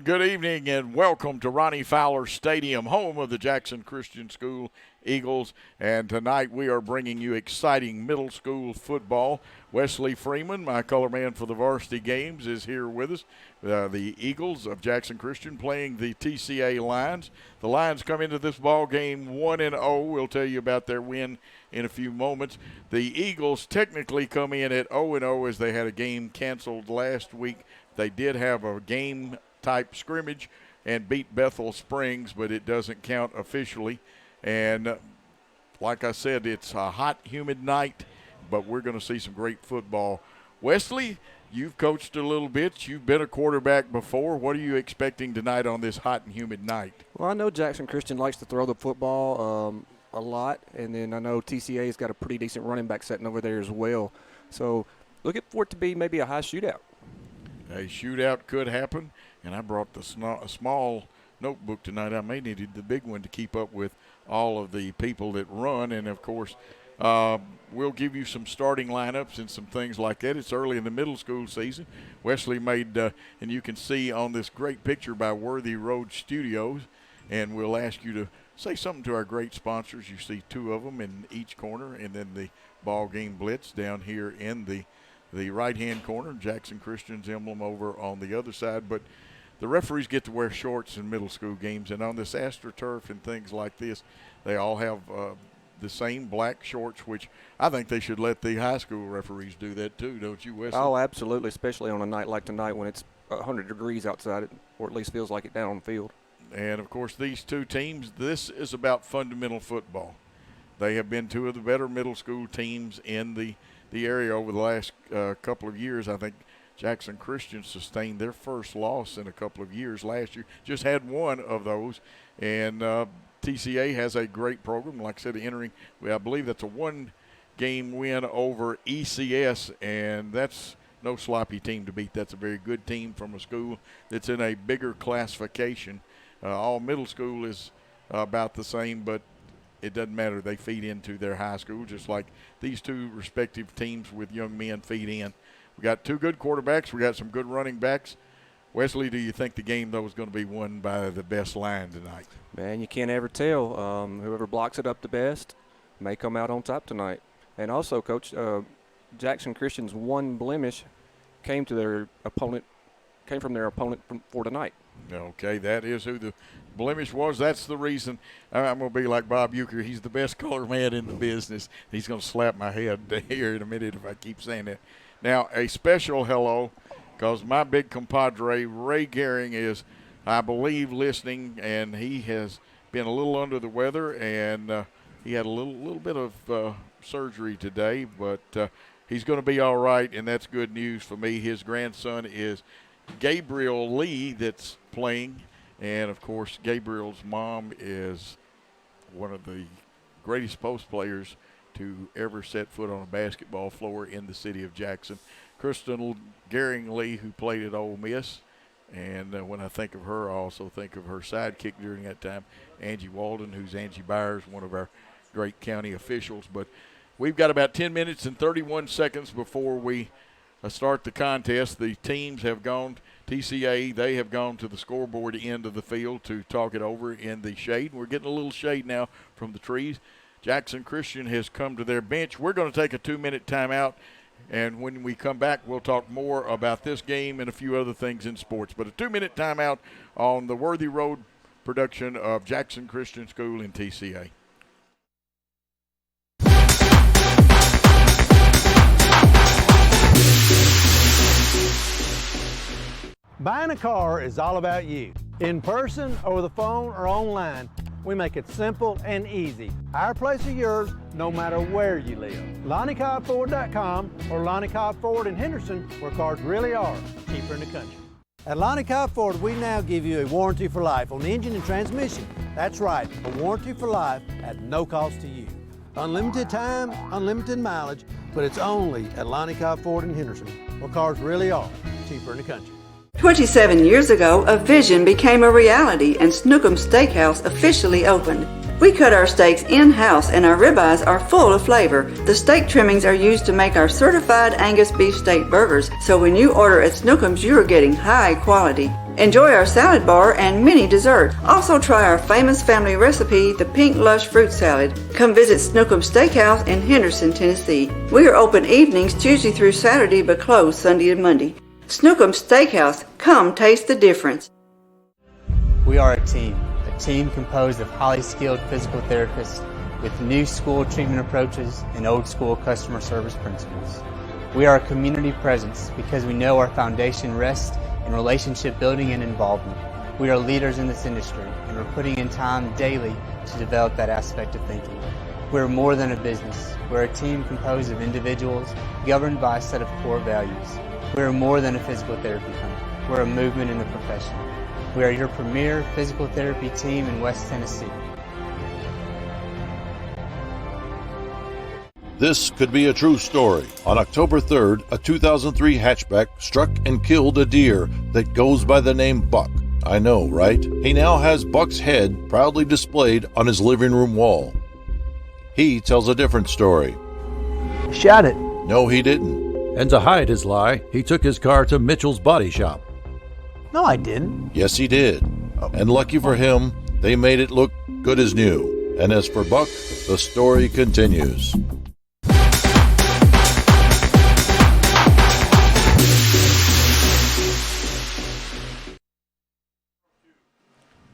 good evening, and welcome to Ronnie Fowler Stadium, home of the Jackson Christian School Eagles. And tonight we are bringing you exciting middle school football. Wesley Freeman, my color man for the varsity games, is here with us. The Eagles of Jackson Christian playing the TCA Lions. The Lions come into this ball game 1-0. We'll tell you about their win in a few moments. The Eagles technically come in at 0-0 as they had a game canceled last week. They did have a game-type scrimmage and beat Bethel Springs, but it doesn't count officially. And like I said, it's a hot, humid night, but we're going to see some great football. Wesley, you've coached a little bit. You've been a quarterback before. What are you expecting tonight on this hot and humid night? Well, I know Jackson Christian likes to throw the football a lot, and then I know TCA's got a pretty decent running back setting over there as well. So looking for it to be maybe a high shootout. A shootout could happen, and I brought a small notebook tonight. I may need the big one to keep up with all of the people that run, and, of course, we'll give you some starting lineups and some things like that. It's early in the middle school season. Wesley made, and you can see on this great picture by Worthy Road Studios, and we'll ask you to say something to our great sponsors. You see two of them in each corner, and then the BallGame Blitz down here in the right-hand corner, Jackson Christian's emblem over on the other side. But the referees get to wear shorts in middle school games, and on this AstroTurf and things like this, they all have the same black shorts, which I think they should let the high school referees do that too, don't you, Wesley? Oh, absolutely, especially on a night like tonight when it's 100 degrees outside, or at least feels like it down on the field. And, of course, these two teams, this is about fundamental football. They have been two of the better middle school teams in the area over the last couple of years. I think Jackson Christian sustained their first loss in a couple of years last year. Just had one of those. And TCA has a great program. Like I said, I believe that's a one-game win over ECS, and that's no sloppy team to beat. That's a very good team from a school that's in a bigger classification. All middle school is about the same, but it doesn't matter. They feed into their high school just like these two respective teams with young men feed in. We got two good quarterbacks. We got some good running backs. Wesley, do you think the game, though, is going to be won by the best line tonight? Man, you can't ever tell. Whoever blocks it up the best may come out on top tonight. And also, Coach, Jackson Christian's one blemish came from their opponent for tonight. Okay, that is who the blemish was. That's the reason I'm going to be like Bob Euchre. He's the best color man in the business. He's going to slap my head here in a minute if I keep saying that. Now, a special hello, because my big compadre, Ray Gehring, is, I believe, listening, and he has been a little under the weather, and he had a little bit of surgery today, but he's going to be all right, and that's good news for me. His grandson is Gabriel Lee that's playing, and of course Gabriel's mom is one of the greatest post players to ever set foot on a basketball floor in the city of Jackson. Kristen Gehring Lee, who played at Ole Miss, and when I think of her, I also think of her sidekick during that time, Angie Walden, who's Angie Byers, one of our great county officials. But we've got about 10 minutes and 31 seconds before we start the contest. The teams have gone, TCA, they have gone to the scoreboard end of the field to talk it over in the shade. We're getting a little shade now from the trees. Jackson Christian has come to their bench. We're going to take a 2-minute timeout, and when we come back, we'll talk more about this game and a few other things in sports. But a 2-minute timeout on the Worthy Road production of Jackson Christian School in TCA. Buying a car is all about you. In person, over the phone, or online, we make it simple and easy. Our place is yours, no matter where you live. LonnieCobbFord.com or Lonnie Cobb Ford in Henderson, where cars really are cheaper in the country. At Lonnie Cobb Ford, we now give you a warranty for life on the engine and transmission. That's right, a warranty for life at no cost to you. Unlimited time, unlimited mileage, but it's only at Lonnie Cobb Ford in Henderson, where cars really are cheaper in the country. 27 years ago, a vision became a reality and Snookum's Steakhouse officially opened. We cut our steaks in-house and our ribeyes are full of flavor. The steak trimmings are used to make our certified Angus beef steak burgers, so when you order at Snookum's, you are getting high quality. Enjoy our salad bar and mini dessert. Also try our famous family recipe, the Pink Lush Fruit Salad. Come visit Snookum Steakhouse in Henderson, Tennessee. We are open evenings Tuesday through Saturday but closed Sunday and Monday. Snookum Steakhouse. Come taste the difference. We are a team composed of highly skilled physical therapists with new school treatment approaches and old school customer service principles. We are a community presence because we know our foundation rests in relationship building and involvement. We are leaders in this industry and we're putting in time daily to develop that aspect of thinking. We're more than a business. We're a team composed of individuals governed by a set of core values. We're more than a physical therapy company. We're a movement in the profession. We are your premier physical therapy team in West Tennessee. This could be a true story. On October 3rd, a 2003 hatchback struck and killed a deer that goes by the name Buck. I know, right? He now has Buck's head proudly displayed on his living room wall. He tells a different story. Shot it. No, he didn't. And to hide his lie, he took his car to Mitchell's Body Shop. No, I didn't. Yes, he did. And lucky for him, they made it look good as new. And as for Buck, the story continues.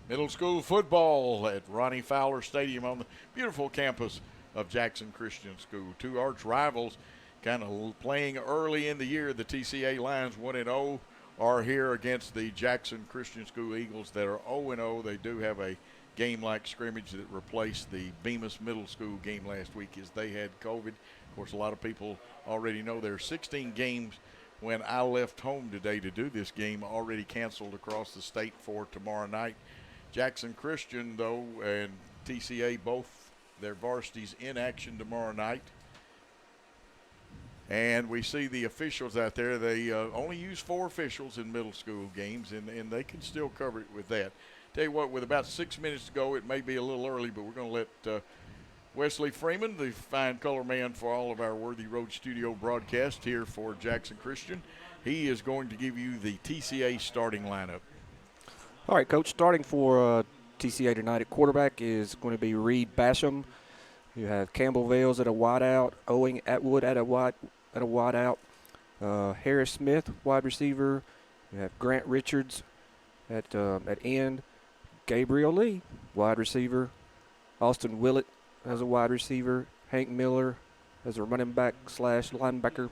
Middle school football at Ronnie Fowler Stadium on the beautiful campus of Jackson Christian School. Two arch rivals kind of playing early in the year. The TCA Lions 1-0 are here against the Jackson Christian School Eagles that are 0-0. They do have a game-like scrimmage that replaced the Bemis Middle School game last week as they had COVID. Of course, a lot of people already know there are 16 games when I left home today to do this game already canceled across the state for tomorrow night. Jackson Christian, though, and TCA, both their varsities in action tomorrow night. And we see the officials out there. They only use 4 officials in middle school games, and they can still cover it with that. Tell you what, with about 6 minutes to go, it may be a little early, but we're going to let Wesley Freeman, the fine color man for all of our Worthy Road Studio broadcast here for Jackson Christian, he is going to give you the TCA starting lineup. All right, Coach, starting for TCA tonight at quarterback is going to be Reed Basham. You have Campbell Vales at a wide out, Owen Atwood at a wide out, Harris Smith, wide receiver. You have Grant Richards at end, Gabriel Lee, wide receiver, Austin Willett as a wide receiver, Hank Miller as a running back / linebacker,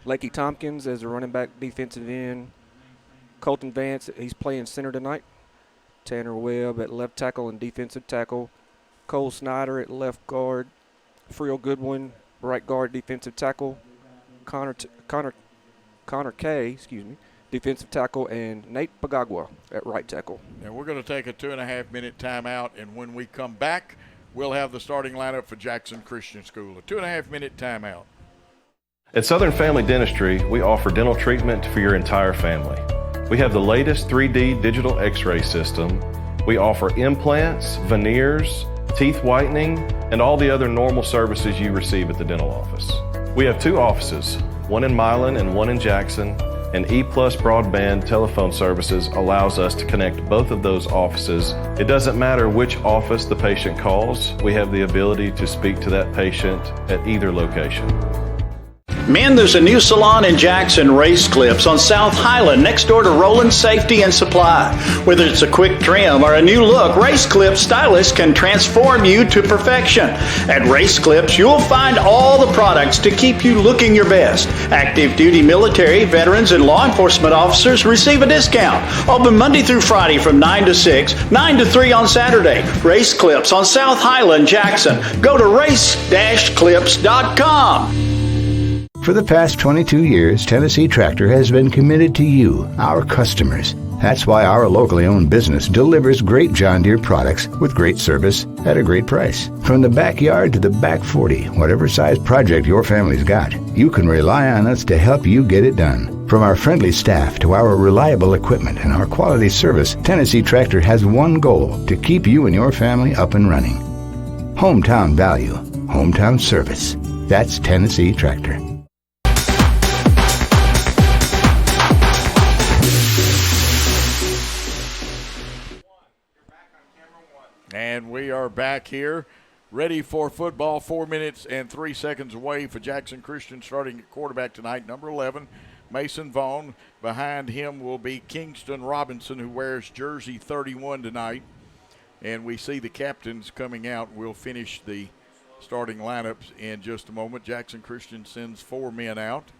Lakey Tompkins as a running back defensive end, Colton Vance, he's playing center tonight, Tanner Webb at left tackle and defensive tackle, Cole Snyder at left guard, Friel Goodwin, right guard, defensive tackle, Connor Kay, defensive tackle, and Nate Pagagua at right tackle. Now we're going to take a 2.5-minute timeout, and when we come back, we'll have the starting lineup for Jackson Christian School. A 2.5-minute timeout. At Southern Family Dentistry, we offer dental treatment for your entire family. We have the latest 3D digital x-ray system. We offer implants, veneers, teeth whitening, and all the other normal services you receive at the dental office. We have 2 offices, one in Milan and one in Jackson, and E+ broadband telephone services allows us to connect both of those offices. It doesn't matter which office the patient calls, we have the ability to speak to that patient at either location. Men, there's a new salon in Jackson, Race Clips, on South Highland, next door to Roland Safety and Supply. Whether it's a quick trim or a new look, Race Clips stylists can transform you to perfection. At Race Clips, you'll find all the products to keep you looking your best. Active duty military, veterans, and law enforcement officers receive a discount. Open Monday through Friday from 9 to 6, 9 to 3 on Saturday. Race Clips on South Highland, Jackson. Go to race-clips.com. For the past 22 years, Tennessee Tractor has been committed to you, our customers. That's why our locally owned business delivers great John Deere products with great service at a great price. From the backyard to the back 40, whatever size project your family's got, you can rely on us to help you get it done. From our friendly staff to our reliable equipment and our quality service, Tennessee Tractor has one goal: to keep you and your family up and running. Hometown value, hometown service. That's Tennessee Tractor. And we are back here, ready for football. 4 minutes and 3 seconds away for Jackson Christian starting at quarterback tonight, number 11, Mason Vaughn. Behind him will be Kingston Robinson, who wears jersey 31 tonight. And we see the captains coming out. We'll finish the starting lineups in just a moment. Jackson Christian sends 4 men out,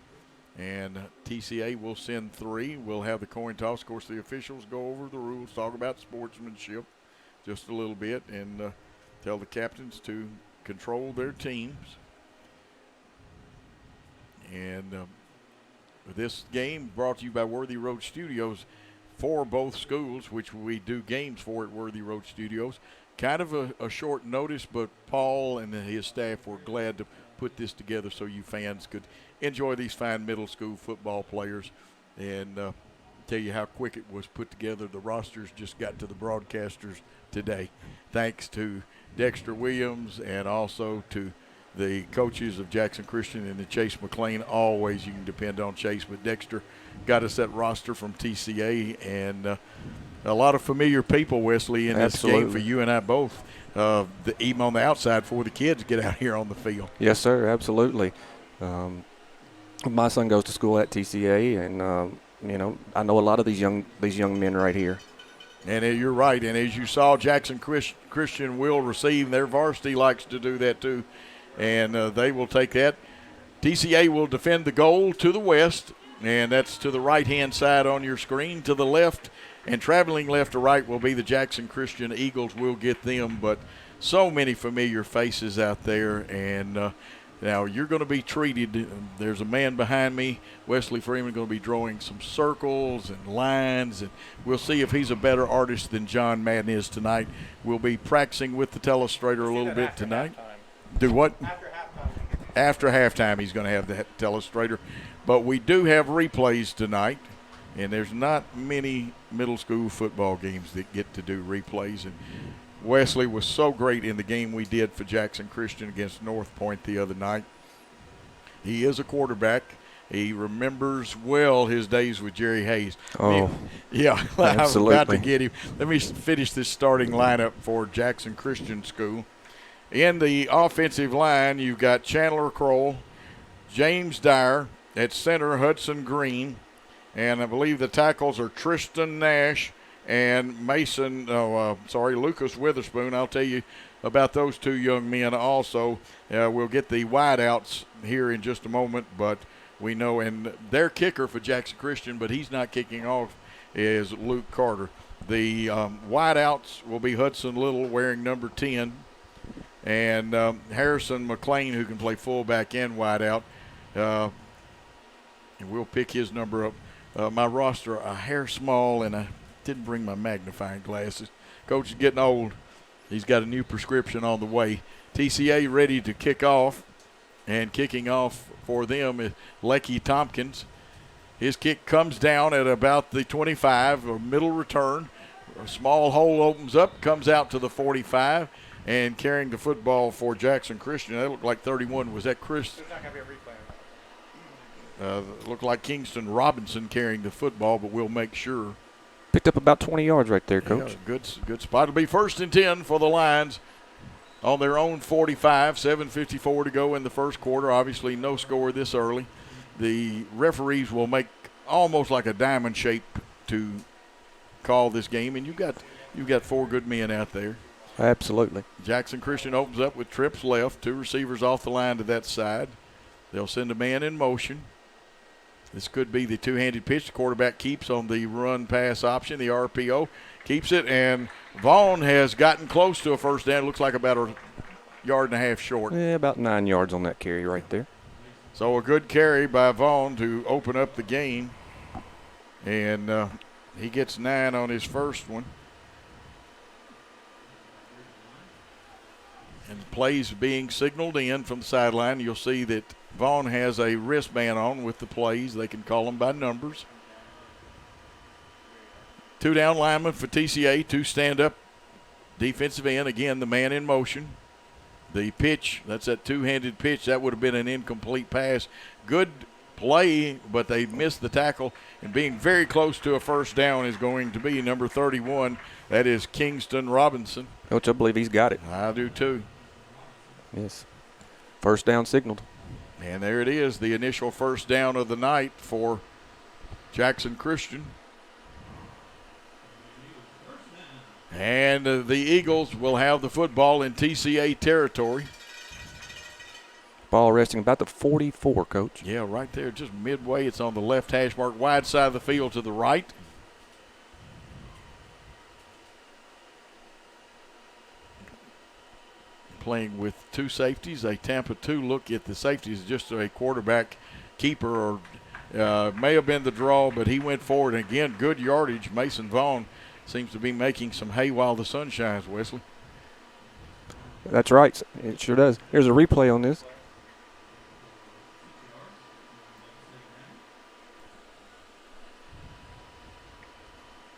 and TCA will send 3. We'll have the coin toss. Of course, the officials go over the rules, talk about sportsmanship just a little bit, and tell the captains to control their teams. And this game brought to you by Worthy Road Studios for both schools, which we do games for at Worthy Road Studios. Kind of a short notice, but Paul and his staff were glad to put this together so you fans could enjoy these fine middle school football players. And tell you how quick it was put together. The rosters just got to the broadcasters today, thanks to Dexter Williams and also to the coaches of Jackson Christian and the Chase McLean. Always you can depend on Chase, but Dexter got us that roster from TCA, and a lot of familiar people, Wesley, in this game for you and I both, even on the outside for the kids get out here on the field. Yes, sir, absolutely. My son goes to school at TCA, and I know a lot of these young men right here. And you're right. And as you saw, Jackson Christian will receive. Their varsity likes to do that too, and they will take that. TCA will defend the goal to the west, and that's to the right-hand side on your screen. To the left and traveling left to right will be the Jackson Christian Eagles. We'll get them, but so many familiar faces out there, and now you're going to be treated. There's a man behind me, Wesley Freeman, going to be drawing some circles and lines, and we'll see if he's a better artist than John Madden is tonight. We'll be practicing with the telestrator a little bit tonight. Do what? After halftime, he's going to have the telestrator. But we do have replays tonight, and there's not many middle school football games that get to do replays. And Wesley was so great in the game we did for Jackson Christian against North Point the other night. He is a quarterback. He remembers well his days with Jerry Hayes. Oh, yeah, absolutely. I was about to get him. Let me finish this starting lineup for Jackson Christian School. In the offensive line, you've got Chandler Kroll, James Dyer, at center Hudson Green, and I believe the tackles are Tristan Nash and Lucas Witherspoon. I'll tell you about those two young men also. We'll get the wideouts here in just a moment, but we know, and their kicker for Jackson Christian, but he's not kicking off, is Luke Carter. The wideouts will be Hudson Little wearing number 10, and Harrison McLean, who can play fullback and wideout. And we'll pick his number up. My roster a hair small, and I didn't bring my magnifying glasses. Coach is getting old. He's got a new prescription on the way. TCA ready to kick off, and kicking off for them is Lecky Tompkins. His kick comes down at about the 25, a middle return. A small hole opens up, comes out to the 45, and carrying the football for Jackson Christian. That looked like 31. Was that Chris? There's not going to be a replay. Looked like Kingston Robinson carrying the football, but we'll make sure. Picked up about 20 yards right there, Coach. Yeah, good spot. It'll be 1st and 10 for the Lions on their own 45, 7:54 to go in the first quarter. Obviously no score this early. The referees will make almost like a diamond shape to call this game, and you've got 4 good men out there. Absolutely. Jackson Christian opens up with trips left, 2 receivers off the line to that side. They'll send a man in motion. This could be the two-handed pitch. The quarterback keeps on the run-pass option. The RPO keeps it, and Vaughn has gotten close to a first down. It looks like about a yard and a half short. Yeah, about 9 yards on that carry right there. So a good carry by Vaughn to open up the game, and he gets 9 on his first one. And plays being signaled in from the sideline. You'll see that Vaughn has a wristband on with the plays. They can call them by numbers. 2 down linemen for TCA, 2 stand-up defensive end. Again, the man in motion. The pitch, that's that two-handed pitch. That would have been an incomplete pass. Good play, but they missed the tackle. And being very close to a first down is going to be number 31. That is Kingston Robinson. Coach, I believe he's got it. I do too. Yes. First down signaled. And there it is, the initial first down of the night for Jackson Christian. And the Eagles will have the football in TCA territory. Ball resting about the 44, Coach. Yeah, right there, just midway. It's on the left hash mark, wide side of the field to the right. Playing with two safeties, a Tampa 2 look at the safeties, just a quarterback keeper, or may have been the draw, but he went forward. And again, good yardage. Mason Vaughn seems to be making some hay while the sun shines, Wesley. That's right. It sure does. Here's a replay on this.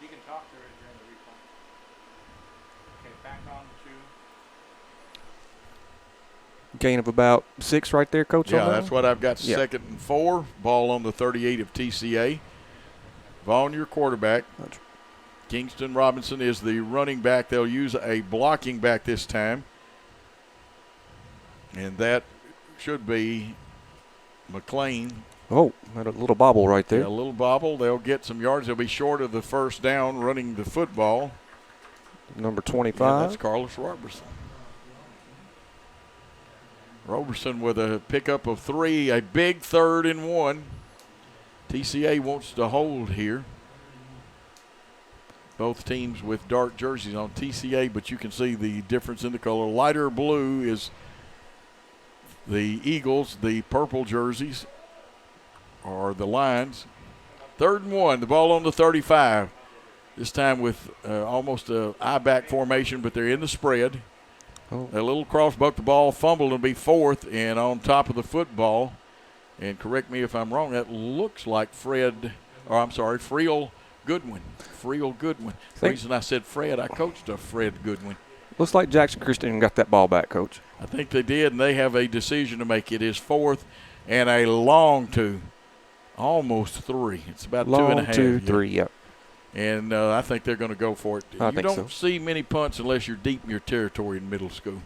You can talk to her during the replay. Okay, back on to. Gain of about 6 right there, Coach. Yeah, that's what I've got. Yeah. 2nd and 4. Ball on the 38 of TCA. Vaughn, your quarterback. Kingston Robinson is the running back. They'll use a blocking back this time. And that should be McLean. Oh, had a little bobble right there. Yeah, a little bobble. They'll get some yards. They'll be short of the first down running the football. Number Yeah, 25. that's Carlos Robertson. Robertson with a pickup of 3, a big 3rd and 1. TCA wants to hold here. Both teams with dark jerseys on. TCA, but you can see the difference in the color. Lighter blue is the Eagles. The purple jerseys are the Lions. 3rd and 1, the ball on the 35. This time with almost a I-back formation, but they're in the spread. Oh. A little crossbuck, the ball fumbled and be 4th and on top of the football. And correct me if I'm wrong, that looks like Friel Goodwin. Friel Goodwin. The reason I said Fred, I coached a Fred Goodwin. Looks like Jackson Christian got that ball back, Coach. I think they did, and they have a decision to make. It is 4th and a long 2, almost 3. It's about Long 2.5. 2, 3, yep. And I think they're going to go for it. I You think don't so. see many punts unless you're deep in your territory in middle school.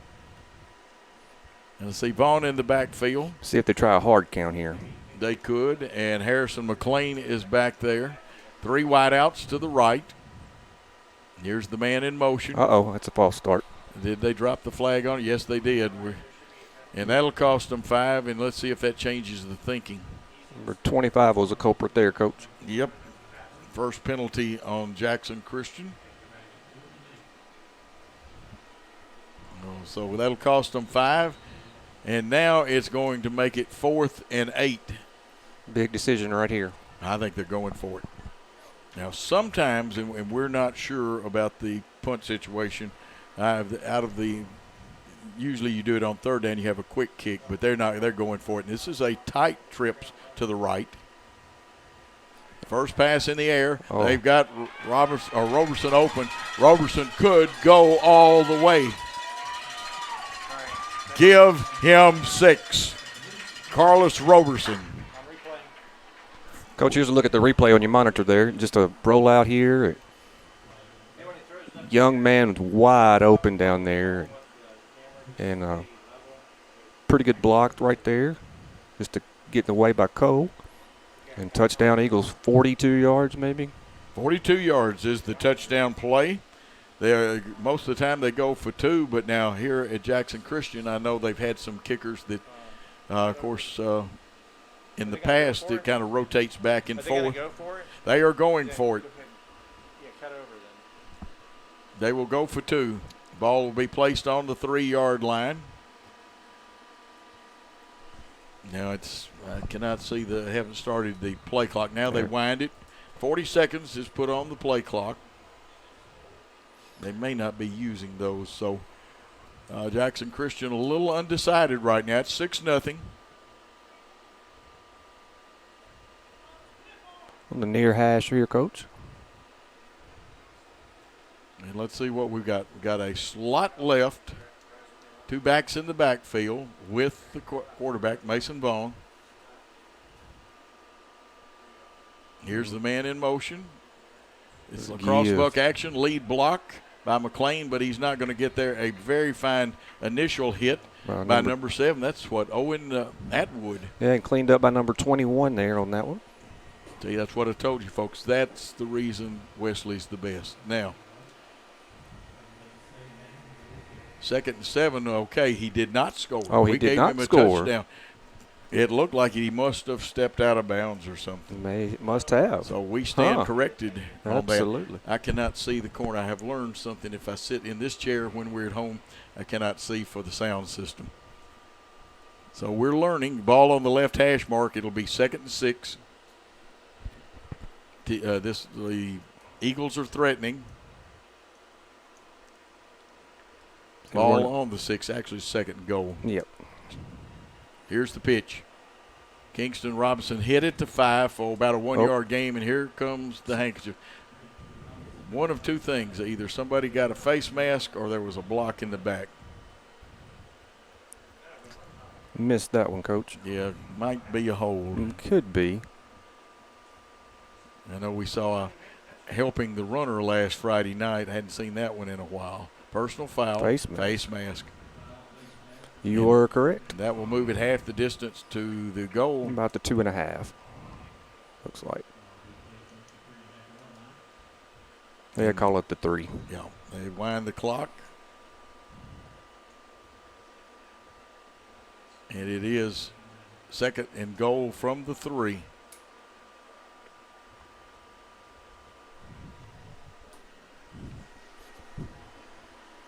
And I see Vaughn in the backfield. See if they try a hard count here. They could, and Harrison McLean is back there. 3 wideouts to the right. Here's the man in motion. Uh-oh, that's a false start. Did they drop the flag on it? Yes, they did. And that'll cost them 5, and let's see if that changes the thinking. Number 25 was a culprit there, Coach. Yep. First penalty on Jackson Christian. So that'll cost them 5. And now it's going to make it 4th and 8. Big decision right here. I think they're going for it. Now, sometimes, and we're not sure about the punt situation, usually you do it on 3rd down, you have a quick kick, but they're going for it. And this is a tight trip to the right. First pass in the air. Oh. They've got Robertson open. Robertson could go all the way. Give him 6. Carlos Robertson. Coach, here's a look at the replay on your monitor there. Just a rollout here. Young man wide open down there. And pretty good block right there. Just to get in the way by Cole. And touchdown Eagles, 42 yards maybe. 42 yards is the touchdown play. Most of the time they go for 2, but now here at Jackson Christian, I know they've had some kickers that, of course, in the past it kind of rotates back and forth. Go for it? They are going for it. Yeah, cut over then. They will go for 2. Ball will be placed on the 3-yard line. Now I cannot see haven't started the play clock. Now they wind it. 40 seconds is put on the play clock. They may not be using those. So Jackson Christian a little undecided right now. It's 6-0. On the near hash here, Coach. And let's see what we've got. We've got a slot left. 2 backs in the backfield with the quarterback, Mason Vaughn. Here's the man in motion. It's lacrosse buck action, lead block by McLean, but he's not going to get there. A very fine initial hit by number 7. That's what, Owen Atwood. Yeah, and cleaned up by number 21 there on that one. See, that's what I told you, folks. That's the reason Wesley's the best. Now, 2nd and 7, okay, he did not score. Oh, he did not score. Touchdown. It looked like he must have stepped out of bounds or something. Must have. So we stand corrected on Absolutely. that. I cannot see the corner. I have learned something. If I sit in this chair when we're at home, I cannot see for the sound system. So we're learning. Ball on the left hash mark. It'll be 2nd and 6. The Eagles are threatening. Ball on the 6, actually 2nd goal. Yep. Here's the pitch. Kingston Robinson hit it to 5 for about a 1-yard game, and here comes the handkerchief. One of two things. Either somebody got a face mask or there was a block in the back. Missed that one, Coach. Yeah, might be a hold. Could be. I know we saw helping the runner last Friday night. Hadn't seen that one in a while. Personal foul. Face mask. You are correct. That will move it half the distance to the goal. About the 2.5. Looks like. They call it the 3. Yeah. They wind the clock. And it is 2nd and goal from the 3.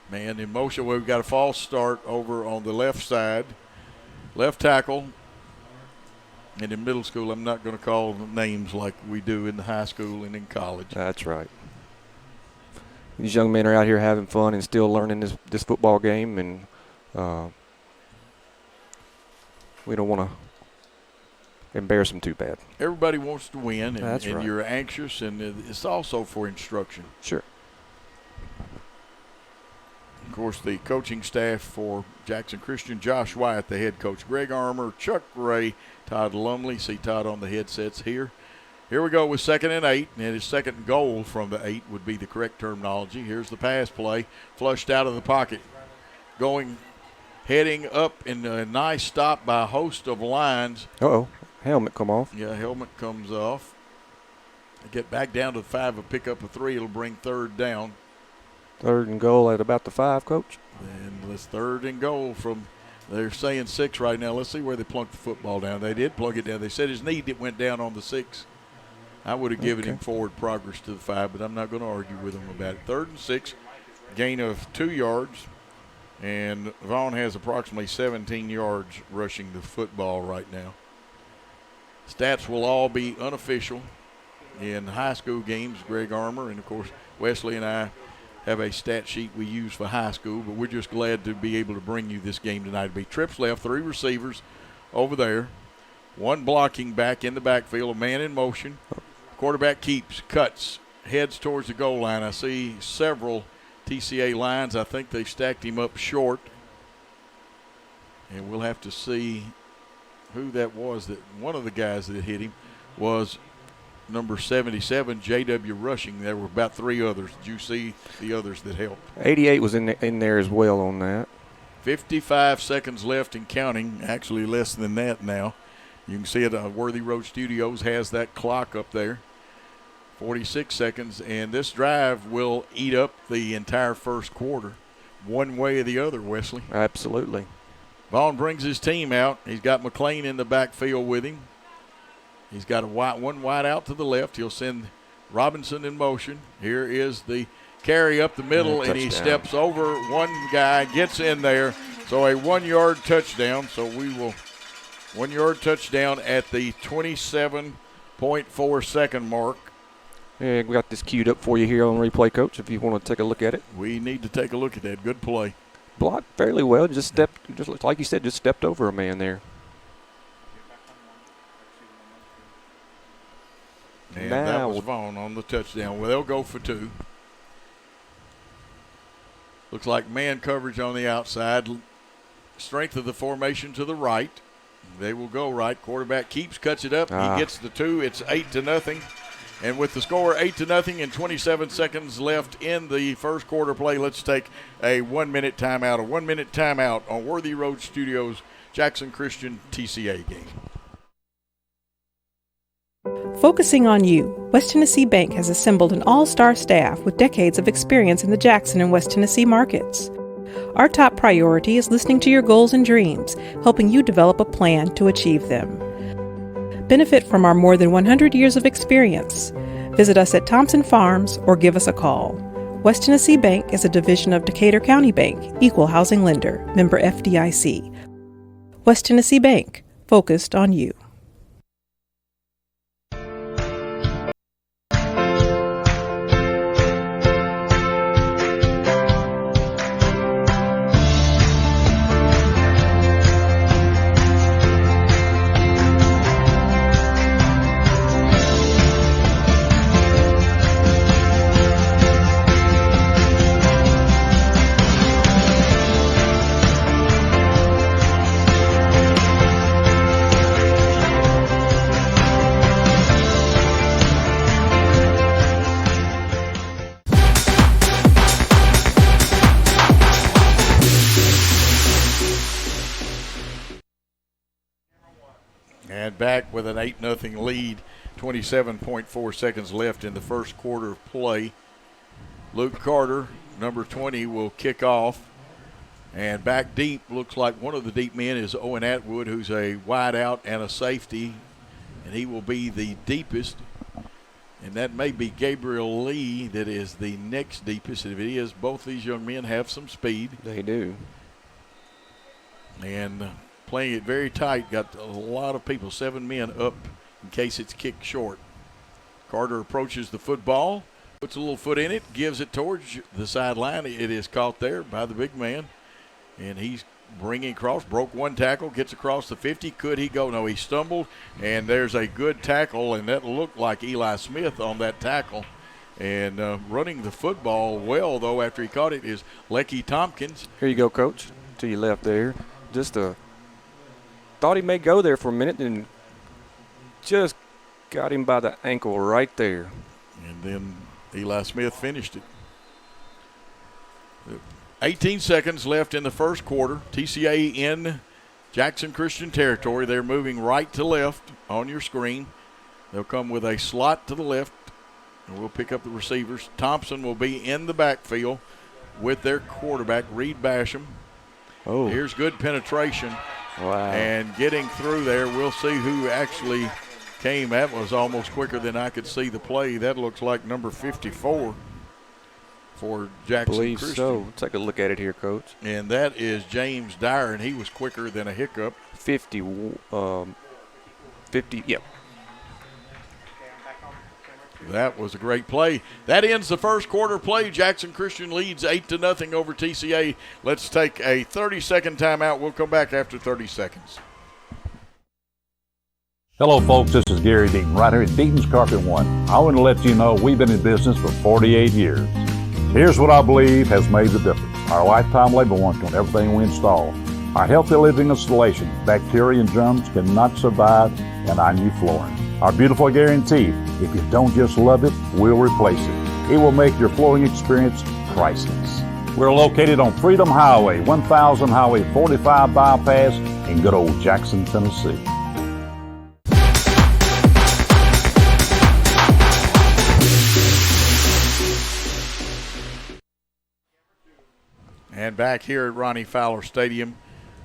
Man in motion. We've got a false start over on the left side. Left tackle. And in middle school, I'm not going to call names like we do in the high school and in college. That's right. These young men are out here having fun and still learning this football game, and we don't want to embarrass them too bad. Everybody wants to win, and, That's right. You're anxious, and it's also for instruction. Sure. Of course, the coaching staff for Jackson Christian, Josh Wyatt, the head coach, Greg Armour, Chuck Gray, Todd Lumley. See Todd on the headsets here. Here we go with 2nd and 8, and his 2nd goal from the 8 would be the correct terminology. Here's the pass play, flushed out of the pocket. Heading up in a nice stop by a host of lines. Uh-oh, helmet come off. Yeah, helmet comes off. They get back down to the 5 and pick up a 3. It'll bring 3rd down. 3rd and goal at about the 5, Coach. And it's 3rd and goal from, they're saying 6 right now. Let's see where they plunked the football down. They did plug it down. They said his knee went down on the 6. I would have given him forward progress to the 5, but I'm not going to argue with him about it. 3rd and 6, gain of 2 yards. And Vaughn has approximately 17 yards rushing the football right now. Stats will all be unofficial in high school games. Greg Armour and, of course, Wesley and I have a stat sheet we use for high school, but we're just glad to be able to bring you this game tonight. It'll be trips left, 3 receivers over there, 1 blocking back in the backfield, a man in motion. Quarterback keeps, cuts, heads towards the goal line. I see several TCA lines. I think they've stacked him up short, and we'll have to see who that was. That one of the guys that hit him was number 77, J.W. Rushing. There were about 3 others. Did you see the others that helped? 88 was in there as well on that. 55 seconds left and counting. Actually less than that now. You can see it. Worthy Road Studios has that clock up there. 46 seconds, and this drive will eat up the entire first quarter, one way or the other, Wesley. Absolutely. Vaughn brings his team out. He's got McLean in the backfield with him. He's got one wide out to the left. He'll send Robinson in motion. Here is the carry up the middle, and he steps over one guy, gets in there. So a 1-yard touchdown. So we will 1-yard touchdown at the 27.4 second mark. Yeah, we got this queued up for you here on replay, Coach, if you want to take a look at it. We need to take a look at that. Good play. Blocked fairly well. Just like you said, just stepped over a man there. And that was Vaughn on the touchdown. Well, they'll go for 2. Looks like man coverage on the outside. Strength of the formation to the right. They will go right. Quarterback keeps, cuts it up. He gets the 2. It's 8-0. And with the score 8-0 and 27 seconds left in the first quarter play, let's take a 1 minute timeout. A 1 minute timeout on Worthy Road Studios Jackson Christian TCA game. Focusing on you, West Tennessee Bank has assembled an all-star staff with decades of experience in the Jackson and West Tennessee markets. Our top priority is listening to your goals and dreams, helping you develop a plan to achieve them. Benefit from our more than 100 years of experience. Visit us at Thompson Farms or give us a call. West Tennessee Bank is a division of Decatur County Bank, equal housing lender, member FDIC. West Tennessee Bank, focused on you. And back with an 8-0 lead, 27.4 seconds left in the first quarter of play. Luke Carter, number 20, will kick off. And back deep, looks like one of the deep men is Owen Atwood, who's a wide out and a safety. And he will be the deepest. And that may be Gabriel Lee that is the next deepest. If it is, both these young men have some speed. They do. And playing it very tight, got a lot of people, 7 men up in case it's kicked short. Carter approaches the football, puts a little foot in it, gives it towards the sideline. It is caught there by the big man, and he's bringing across, broke one tackle, gets across the 50. Could he go? No, he stumbled, and there's a good tackle, and that looked like Eli Smith on that tackle. And running the football well, though, after he caught it is Lecky Tompkins. Here you go, Coach, to your left there. Just thought he may go there for a minute and just got him by the ankle right there. And then Eli Smith finished it. 18 seconds left in the first quarter. TCA in Jackson Christian territory. They're moving right to left on your screen. They'll come with a slot to the left, and we'll pick up the receivers. Thompson will be in the backfield with their quarterback, Reed Basham. Oh. Here's good penetration. Wow. And getting through there, we'll see who actually came. That was almost quicker than I could see the play. That looks like number 54 for Jackson Believe Christian. so. Take a look at it here, Coach. And that is James Dyer, and he was quicker than a hiccup. 50, yep. That was a great play. That ends the first quarter play. Jackson Christian leads 8-0 over TCA. Let's take a 30-second timeout. We'll come back after 30 seconds. Hello, folks. This is Gary Deaton, right here at Deaton's Carpet One. I want to let you know we've been in business for 48 years. Here's what I believe has made the difference. Our lifetime labor warranty on everything we install. Our healthy living installation. Bacteria and germs cannot survive in our new flooring. Our beautiful guarantee, if you don't just love it, we'll replace it. It will make your flooring experience priceless. We're located on Freedom Highway, 1000 Highway 45 bypass in good old Jackson, Tennessee. And back here at Ronnie Fowler Stadium,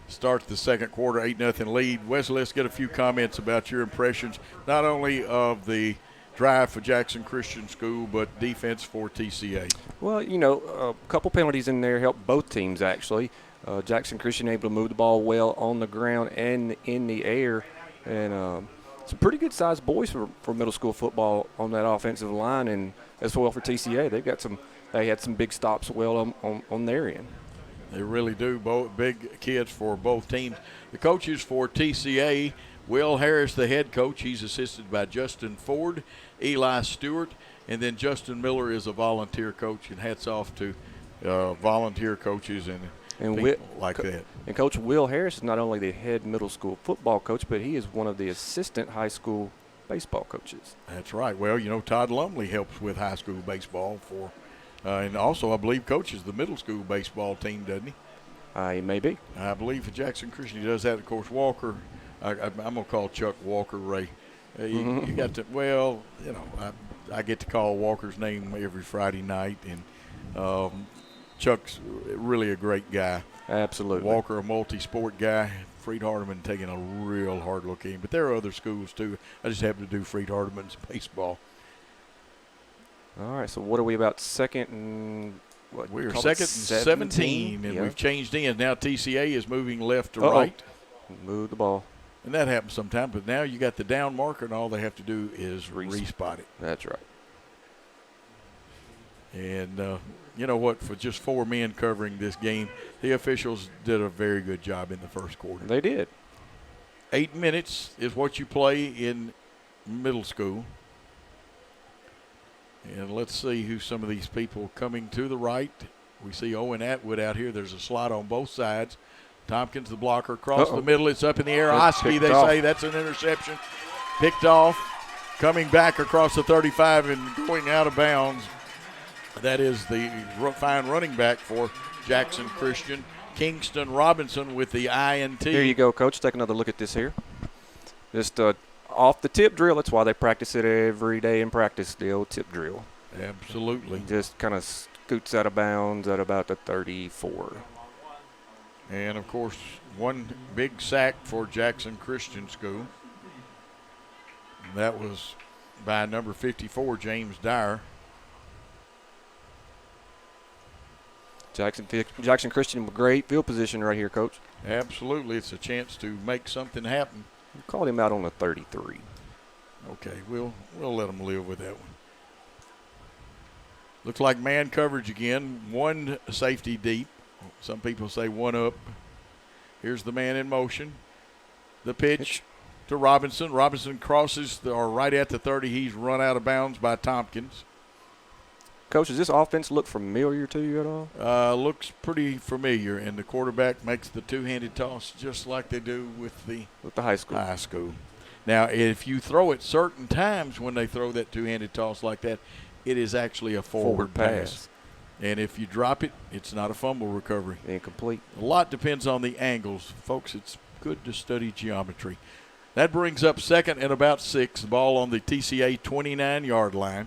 starts the second quarter, 8-0 lead. Wesley, let's get a few comments about your impressions, not only of the drive for Jackson Christian School, but defense for TCA. Well, you know, a couple penalties in there helped both teams, actually. Jackson Christian able to move the ball well on the ground and in the air. And some pretty good-sized boys for middle school football on that offensive line, and as well for TCA. They had some big stops well on their end. They really do. Both big kids for both teams. The coaches for TCA, Will Harris, the head coach. He's assisted by Justin Ford, Eli Stewart, and then Justin Miller is a volunteer coach. And hats off to volunteer coaches and people like that. And Coach Will Harris is not only the head middle school football coach, but he is one of the assistant high school baseball coaches. That's right. Well, Todd Lumley helps with high school baseball and also I believe coaches the middle school baseball team, doesn't he? He may be. I believe for Jackson Christian he does that. Of course, Walker, I'm going to call Chuck Walker Ray. You got to, I get to call Walker's name every Friday night, and Chuck's really a great guy. Absolutely. Walker, a multi-sport guy. Freed Hardeman taking a real hard look at him. But there are other schools, too. I just happen to do Freed Hardeman's baseball. All right, so what are we about second and what? We're second and 17, and we've changed ends. Now TCA is moving left to right. Move the ball. And that happens sometimes, but now you got the down marker, and all they have to do is respot it. That's right. And you know what? For just 4 men covering this game, the officials did a very good job in the first quarter. They did. 8 minutes is what you play in middle school. And let's see who some of these people coming to the right. We see Owen Atwood out here. There's a slot on both sides. Tompkins, the blocker, across the middle. It's up in the air. Ospey, they say. That's an interception. Picked off. Coming back across the 35 and going out of bounds. That is the fine running back for Jackson Christian. Kingston Robinson with the INT. Here you go, Coach. Take another look at this here. Just off the tip drill. That's why they practice it every day in practice, the old tip drill. Absolutely. Just kind of scoots out of bounds at about the 34. And, of course, one big sack for Jackson Christian School. That was by number 54, James Dyer. Jackson Christian with great field position right here, Coach. Absolutely. It's a chance to make something happen. We called him out on the 33. Okay, we'll let him live with that one. Looks like man coverage again. One safety deep. Some people say one up. Here's the man in motion. The pitch to Robinson. Robinson crosses right at the 30. He's run out of bounds by Tompkins. Coach, does this offense look familiar to you at all? Looks pretty familiar, and the quarterback makes the two-handed toss just like they do with the high school. Now, if you throw it certain times when they throw that two-handed toss like that, it is actually a forward pass. And if you drop it, it's not a fumble recovery. Incomplete. A lot depends on the angles. Folks, it's good to study geometry. That brings up second and about 6. The ball on the TCA 29-yard line.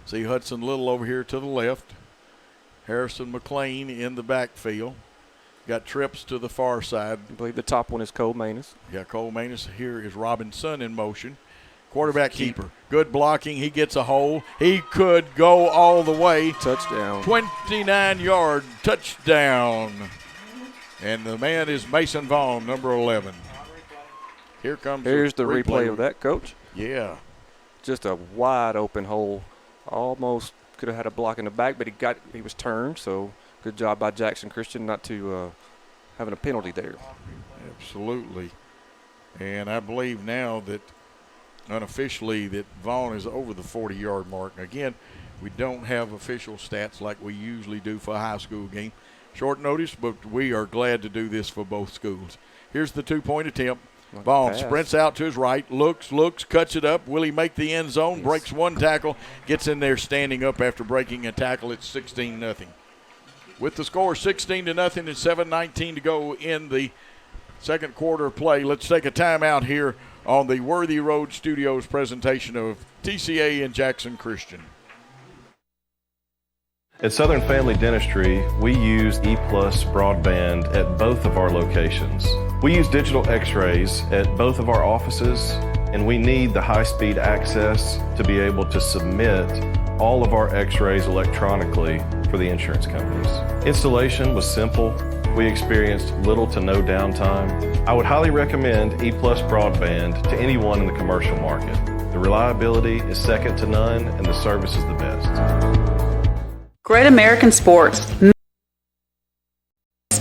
See Hudson Little over here to the left. Harrison McLean in the backfield. Got trips to the far side. I believe the top one is Cole Manus. Yeah, Cole Manus. Here is Robinson in motion. Quarterback keeper. Good blocking. He gets a hole. He could go all the way. Touchdown. 29-yard touchdown. And the man is Mason Vaughn, number 11. Here's the replay of that, Coach. Yeah. Just a wide open hole. Almost could have had a block in the back, but he was turned. So good job by Jackson Christian not to having a penalty there. Absolutely. And I believe now that unofficially that Vaughn is over the 40-yard mark. Again, we don't have official stats like we usually do for a high school game. Short notice, but we are glad to do this for both schools. Here's the two-point attempt. Vaughn sprints out to his right, looks, cuts it up. Will he make the end zone? Breaks one tackle, gets in there standing up after breaking a tackle. It's 16-0. With the score 16-0 and 7:19 to go in the second quarter of play, let's take a timeout here on the Worthy Road Studios presentation of TCA and Jackson Christian. At Southern Family Dentistry, we use E+ broadband at both of our locations. We use digital x-rays at both of our offices, and we need the high-speed access to be able to submit all of our x-rays electronically for the insurance companies. Installation was simple. We experienced little to no downtime. I would highly recommend E+ broadband to anyone in the commercial market. The reliability is second to none, and the service is the best. Great American Sports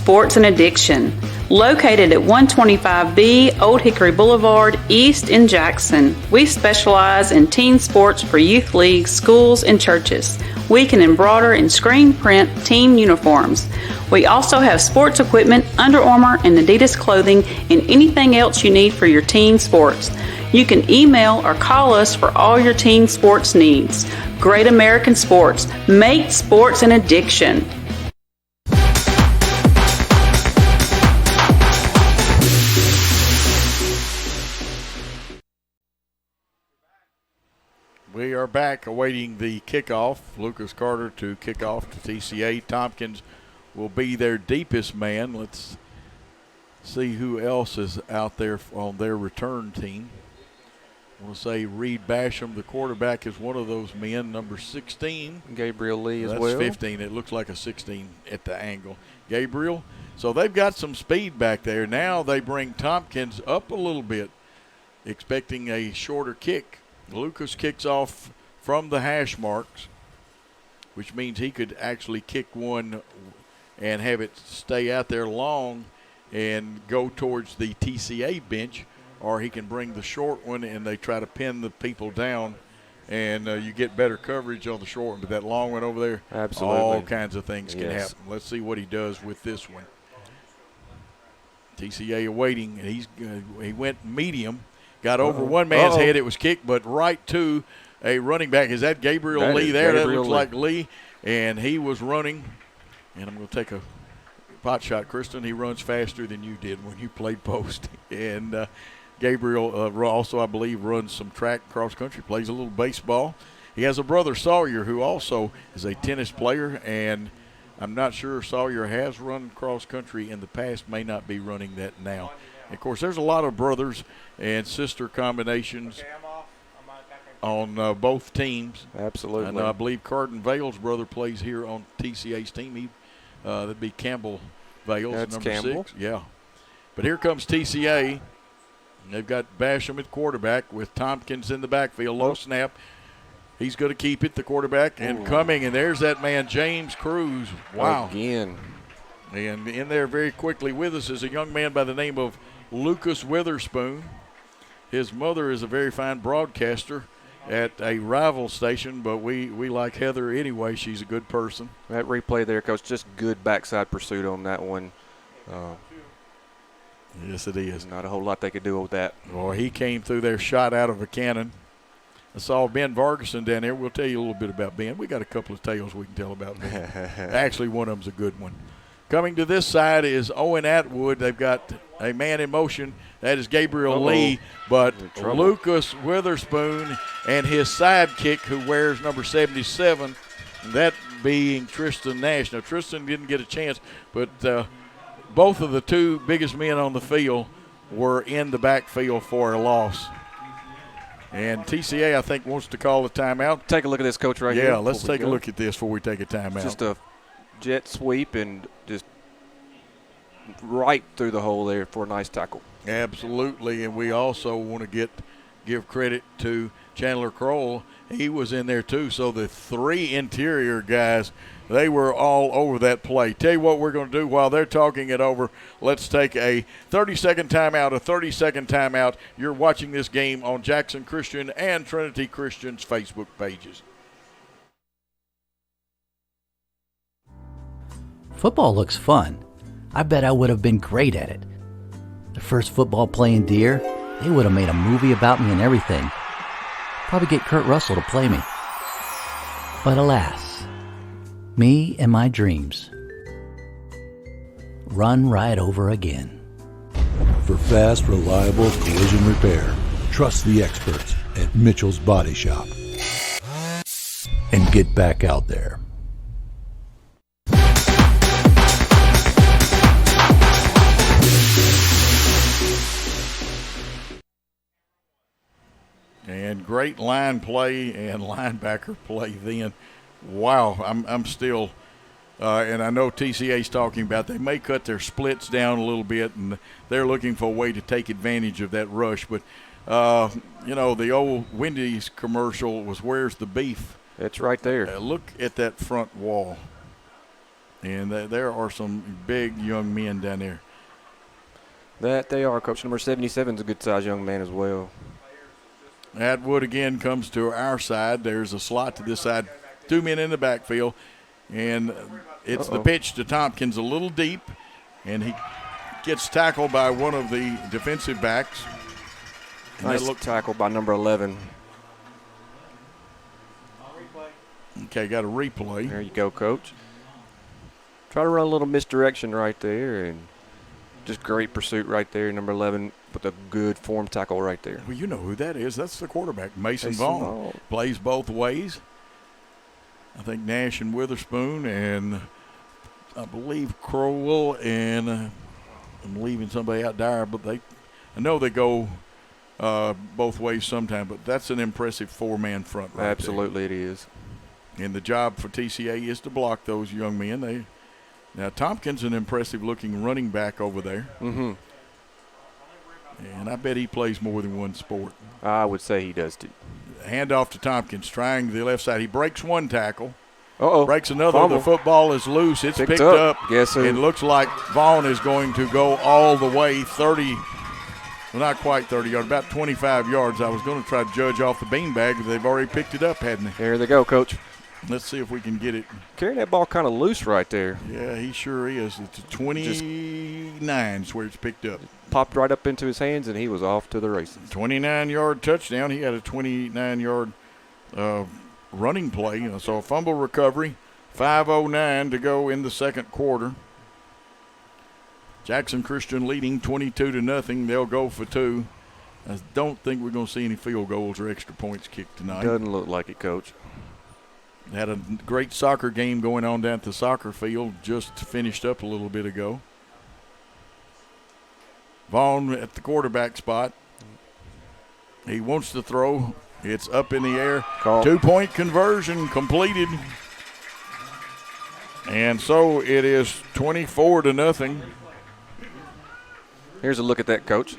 Sports and Addiction. Located at 125B Old Hickory Boulevard, East in Jackson, we specialize in teen sports for youth leagues, schools, and churches. We can embroider and screen print team uniforms. We also have sports equipment, Under Armour, and Adidas clothing, and anything else you need for your teen sports. You can email or call us for all your teen sports needs. Great American Sports. Make sports an addiction. We are back awaiting the kickoff. Lucas Carter to kick off to TCA. Tompkins will be their deepest man. Let's see who else is out there on their return team. I want to say Reed Basham, the quarterback, is one of those men, number 16. Gabriel Lee as That's well. 15. It looks like a 16 at the angle. Gabriel. So they've got some speed back there. Now they bring Tompkins up a little bit, expecting a shorter kick. Lucas kicks off from the hash marks, which means he could actually kick one and have it stay out there long and go towards the TCA bench, or he can bring the short one and they try to pin the people down, and you get better coverage on the short one. But that long one over there, absolutely, all kinds of things can yes. happen. Let's see what he does with this one. TCA awaiting, and he went medium. Got over one man's head. It was kicked, but right to a running back. Is that Gabriel Lee there? That looks like Lee. And he was running. And I'm going to take a pot shot, Kristen. He runs faster than you did when you played post. And Gabriel also, I believe, runs some track cross country, plays a little baseball. He has a brother, Sawyer, who also is a tennis player. And I'm not sure Sawyer has run cross country in the past, may not be running that now. Of course, there's a lot of brothers and sister combinations on both teams. Absolutely. And I believe Carden Vale's brother plays here on TCA's team. That'd be Campbell Vales, That's number Campbell. 6. Yeah. But here comes TCA. They've got Basham at quarterback with Tompkins in the backfield. Low snap. He's going to keep it, the quarterback, and coming. And there's that man, James Cruz. Wow. Again. And in there very quickly with us is a young man by the name of Lucas Witherspoon. His mother is a very fine broadcaster at a rival station, but we like Heather anyway. She's a good person. That replay there, Coach, just good backside pursuit on that one. Yes, it is. Not a whole lot they could do with that. Boy, he came through there, shot out of a cannon. I saw Ben Vargason down there. We'll tell you a little bit about Ben. We got a couple of tales we can tell about Ben. Actually, one of them's a good one. Coming to this side is Owen Atwood. They've got a man in motion. That is Gabriel Lee. But Lucas Witherspoon and his sidekick, who wears number 77, that being Tristan Nash. Now, Tristan didn't get a chance, but both of the two biggest men on the field were in the backfield for a loss. And TCA, I think, wants to call a timeout. Take a look at this, Coach, right here. Yeah, let's take a look at this before we take a timeout. Just a jet sweep and just right through the hole there for a nice tackle. Absolutely, and we also want to give credit to Chandler Kroll. He was in there too, so the three interior guys, they were all over that play. Tell you what we're going to do while they're talking it over, let's take a 30-second timeout, You're watching this game on Jackson Christian and Trinity Christian's Facebook pages. Football looks fun. I bet I would have been great at it. The first football playing Deer, they would have made a movie about me and everything. Probably get Kurt Russell to play me. But alas, me and my dreams run right over again. For fast, reliable collision repair, trust the experts at Mitchell's Body Shop. And get back out there. And great line play and linebacker play then. Wow, I'm still, and I know TCA's talking about they may cut their splits down a little bit, and they're looking for a way to take advantage of that rush. But, the old Wendy's commercial was "Where's the beef?" It's right there. Look at that front wall. And there are some big young men down there. That they are, Coach. Number 77 is a good-sized young man as well. Atwood again comes to our side. There's a slot to this side. 2 men in the backfield. And it's the pitch to Tompkins a little deep. And he gets tackled by one of the defensive backs. Nice tackle by number 11. Okay, got a replay. There you go, Coach. Try to run a little misdirection right there, and just great pursuit right there. Number 11 with a good form tackle right there. Well, you know who that is. That's the quarterback, Mason Vaughn. Plays both ways. I think Nash and Witherspoon, and I believe Crowell, and I'm leaving somebody out there, but I know they go both ways sometime, but that's an impressive four-man front right Absolutely it is. And the job for TCA is to block those young men. Now, Tompkins, an impressive-looking running back over there. Mm-hmm. And I bet he plays more than one sport. I would say he does, too. Handoff to Tompkins, trying the left side. He breaks one tackle. Uh-oh. Breaks another. Fumble. The football is loose. It's picked up. Guess who? It looks like Vaughn is going to go all the way 30, well, not quite 30 yards, about 25 yards. I was going to try to judge off the beanbag, but they've already picked it up, hadn't they? There they go, Coach. Let's see if we can get it. Carrying that ball kind of loose right there. Yeah, he sure is. It's a 29 is where it's picked up. Popped right up into his hands, and he was off to the races. 29-yard touchdown. He had a 29-yard running play. So a fumble recovery. 5:09 to go in the second quarter. Jackson Christian leading 22-0. They'll go for two. I don't think we're going to see any field goals or extra points kicked tonight. Doesn't look like it, Coach. Had a great soccer game going on down at the soccer field, just finished up a little bit ago. Vaughn at the quarterback spot. He wants to throw. It's up in the air. Call. 2-point conversion completed. And so it is 24-0. Here's a look at that, Coach.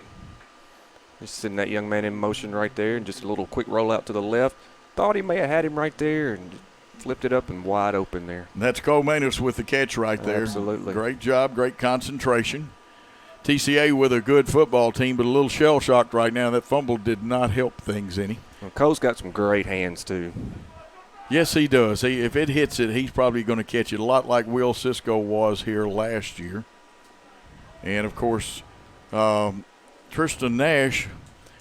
Just sending that young man in motion right there, and just a little quick rollout to the left. Thought he may have had him right there, and flipped it up and wide open there. And that's Cole Manus with the catch right there. Absolutely. Great job, great concentration. TCA with a good football team, but a little shell-shocked right now. That fumble did not help things any. Well, Cole's got some great hands, too. Yes, he does. If it hits it, he's probably going to catch it a lot like Will Cisco was here last year. And, of course, Tristan Nash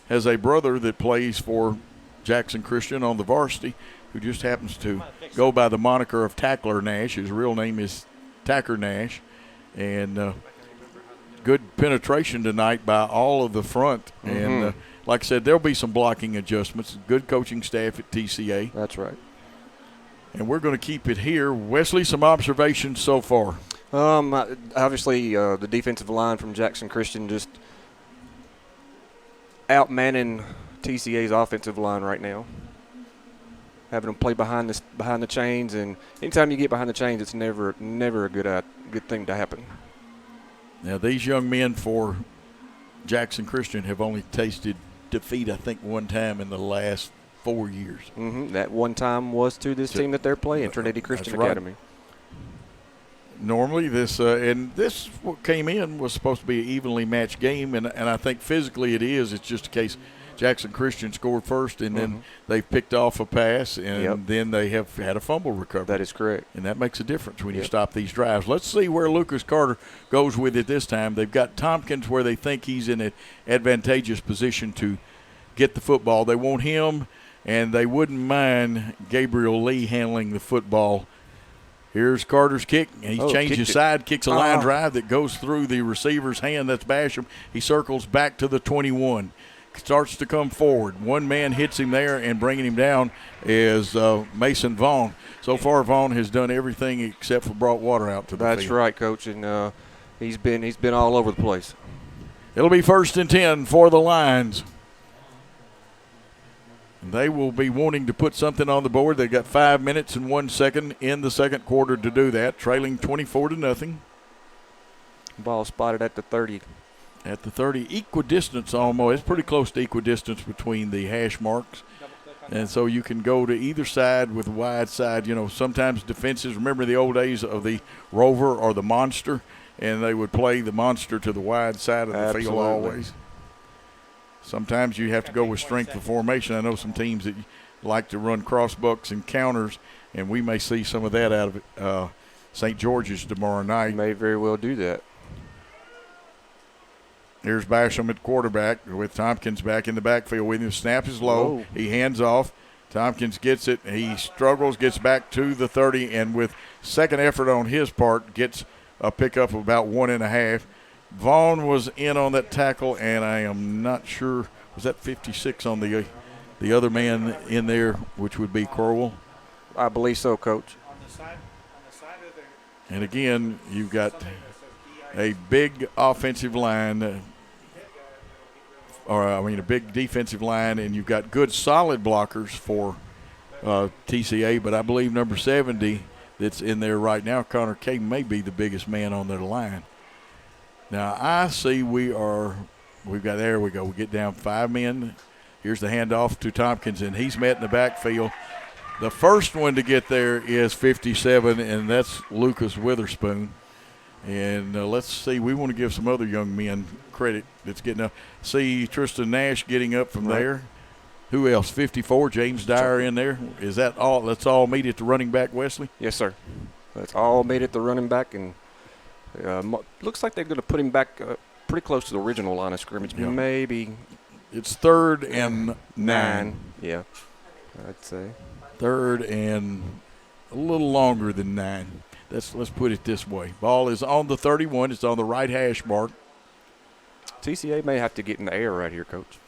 has a brother that plays for Jackson Christian on the varsity, who just happens to go by the moniker of Tackler Nash. His real name is Tacker Nash. And good penetration tonight by all of the front. Mm-hmm. And like I said, there'll be some blocking adjustments. Good coaching staff at TCA. That's right. And we're going to keep it here. Wesley, some observations so far. Obviously, the defensive line from Jackson Christian just outmanning TCA's offensive line right now. Having them play behind the chains, and anytime you get behind the chains, it's never a good thing to happen. Now, these young men for Jackson Christian have only tasted defeat, I think, one time in the last 4 years. Mm-hmm. That one time was to this team that they're playing, Trinity Christian Academy. Normally, this what came in was supposed to be an evenly matched game, and I think physically it is. It's just a case Jackson Christian scored first, and then they've picked off a pass, and then they have had a fumble recovery. That is correct. And that makes a difference when you stop these drives. Let's see where Lucas Carter goes with it this time. They've got Tompkins where they think he's in an advantageous position to get the football. They want him, and they wouldn't mind Gabriel Lee handling the football. Here's Carter's kick. He changes side, kicks a line drive that goes through the receiver's hand. That's Basham. He circles back to the 21. Starts to come forward. One man hits him there, and bringing him down is Mason Vaughn. So far, Vaughn has done everything except for brought water out to the field. That's right, Coach, and he's been all over the place. It'll be 1st and 10 for the Lions. And they will be wanting to put something on the board. They've got 5 minutes and 1 second in the second quarter to do that, trailing 24-0. Ball spotted at the 30. At the 30, equidistance almost. It's pretty close to equidistance between the hash marks. And so you can go to either side with wide side. You know, sometimes defenses, remember the old days of the Rover or the Monster, and they would play the Monster to the wide side of the field always. Sometimes you have to go with strength of formation. I know some teams that like to run crossbucks and counters, and we may see some of that out of St. George's tomorrow night. May very well do that. Here's Basham at quarterback with Tompkins back in the backfield with him. Snap is low. Whoa. He hands off. Tompkins gets it. He struggles, gets back to the 30, and with second effort on his part, gets a pickup of about 1.5. Vaughn was in on that tackle, and I am not sure. Was that 56 on the other man in there, which would be Corwell? I believe so, Coach. And again, you've got a big offensive line, a big defensive line, and you've got good solid blockers for TCA, but I believe number 70 that's in there right now, Connor Kay, may be the biggest man on their line. Now, I see we get down 5 men. Here's the handoff to Tompkins, and he's met in the backfield. The first one to get there is 57, and that's Lucas Witherspoon. And let's see, we want to give some other young men credit that's getting up. See Tristan Nash getting up from there. Who else? 54, James Dyer in there. Is that all? Let's all meet at the running back, Wesley? Yes, sir. Let's all meet at the running back, and looks like they're going to put him back pretty close to the original line of scrimmage. Yeah. Maybe. It's 3rd and 9. Yeah, I'd say. 3rd and a little longer than 9. Let's put it this way. Ball is on the 31. It's on the right hash mark. TCA may have to get in the air right here, Coach.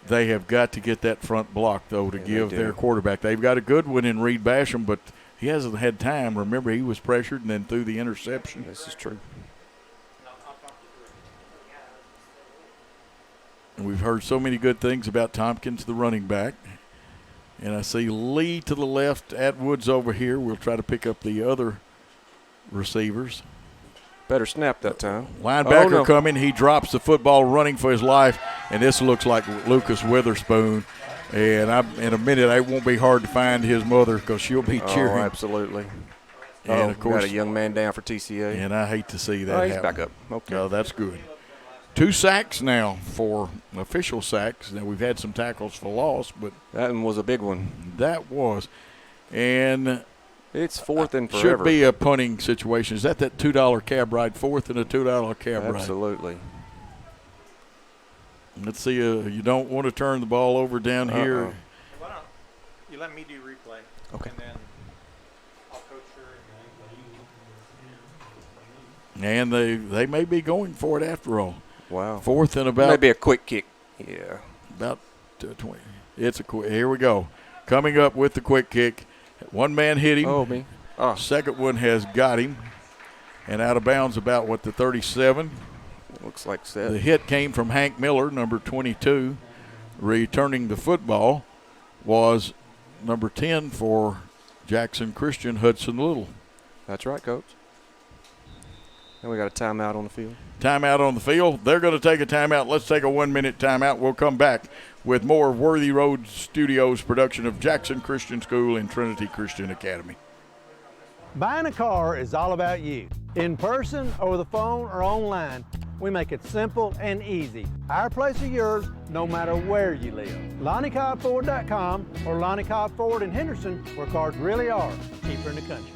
They have got to get that front block, though, to give their quarterback. They've got a good one in Reed Basham, but he hasn't had time. Remember, he was pressured and then threw the interception. This is true. And we've heard so many good things about Tompkins, the running back. And I see Lee to the left, Atwood's over here. We'll try to pick up the other receivers. Better snap that time. Linebacker coming. He drops the football running for his life, and this looks like Lucas Witherspoon. And in a minute, it won't be hard to find his mother because she'll be cheering. Oh, absolutely. And, of course, got a young man down for TCA. And I hate to see that he's happen. back up. Okay. Oh, that's good. 2 sacks now for official sacks. Now, we've had some tackles for loss, but that one was a big one. That was. And it's 4th and forever. Should be a punting situation. Is that $2 cab ride? 4th and a $2 cab ride. Absolutely. Let's see. You don't want to turn the ball over down here. Why don't you let me do replay? Okay. And then I'll coach her. And they may be going for it after all. Wow. 4th and about. Maybe a quick kick. Yeah. About 20. It's a quick. Here we go. Coming up with the quick kick. One man hit him. Oh, me. Second one has got him. And out of bounds about, the 37. Looks like that. The hit came from Hank Miller, number 22. Returning the football was number 10 for Jackson Christian, Hudson Little. That's right, Coach. And we got a timeout on the field. Timeout on the field. They're going to take a timeout. Let's take a 1-minute timeout. We'll come back with more of Worthy Road Studios production of Jackson Christian School and Trinity Christian Academy. Buying a car is all about you. In person, over the phone, or online, we make it simple and easy. Our place is yours, no matter where you live. LonnieCobbFord.com or Lonnie Cobb Ford in Henderson, where cars really are cheaper in the country.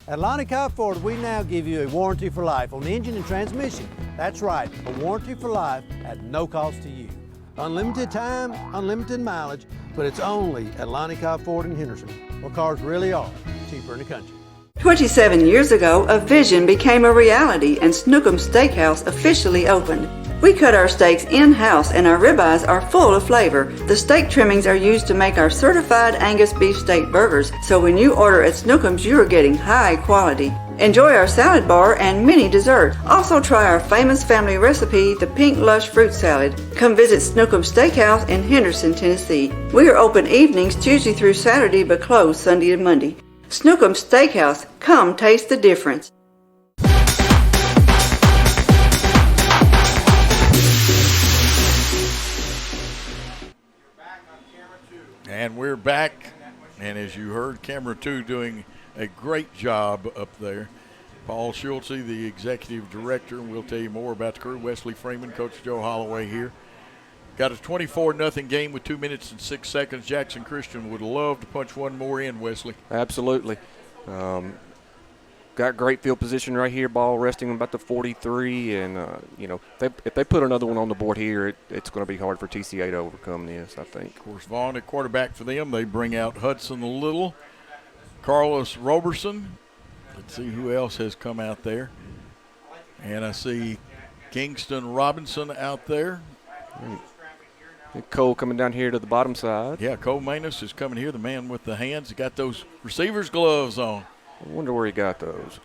At Lonnie Cobb Ford, we now give you a warranty for life on the engine and transmission. That's right, a warranty for life at no cost to you. Unlimited time, unlimited mileage, but it's only at Lonnie Cobb Ford in Henderson, where cars really are cheaper in the country. 27 years ago, a vision became a reality and Snookum Steakhouse officially opened. We cut our steaks in-house and our ribeyes are full of flavor. The steak trimmings are used to make our certified Angus beef steak burgers, so when you order at Snookum's, you are getting high quality. Enjoy our salad bar and mini dessert. Also try our famous family recipe, the Pink Lush Fruit Salad. Come visit Snookum Steakhouse in Henderson, Tennessee. We are open evenings Tuesday through Saturday but closed Sunday and Monday. Snookum Steakhouse. Come taste the difference. And we're back, and as you heard, camera 2 doing a great job up there. Paul Schultze, the executive director, and we'll tell you more about the crew. Wesley Freeman, Coach Joe Holloway here. Got a 24-0 game with 2 minutes and 6 seconds. Jackson Christian would love to punch one more in, Wesley. Absolutely. Got great field position right here, ball resting about the 43, and, if they put another one on the board here, it's going to be hard for TCA to overcome this, I think. Of course, Vaughn at quarterback for them. They bring out Hudson Little, Carlos Roberson. Let's see who else has come out there. And I see Kingston Robinson out there. And Cole coming down here to the bottom side. Yeah, Cole Manus is coming here, the man with the hands. He got those receiver's gloves on. I wonder where he got those.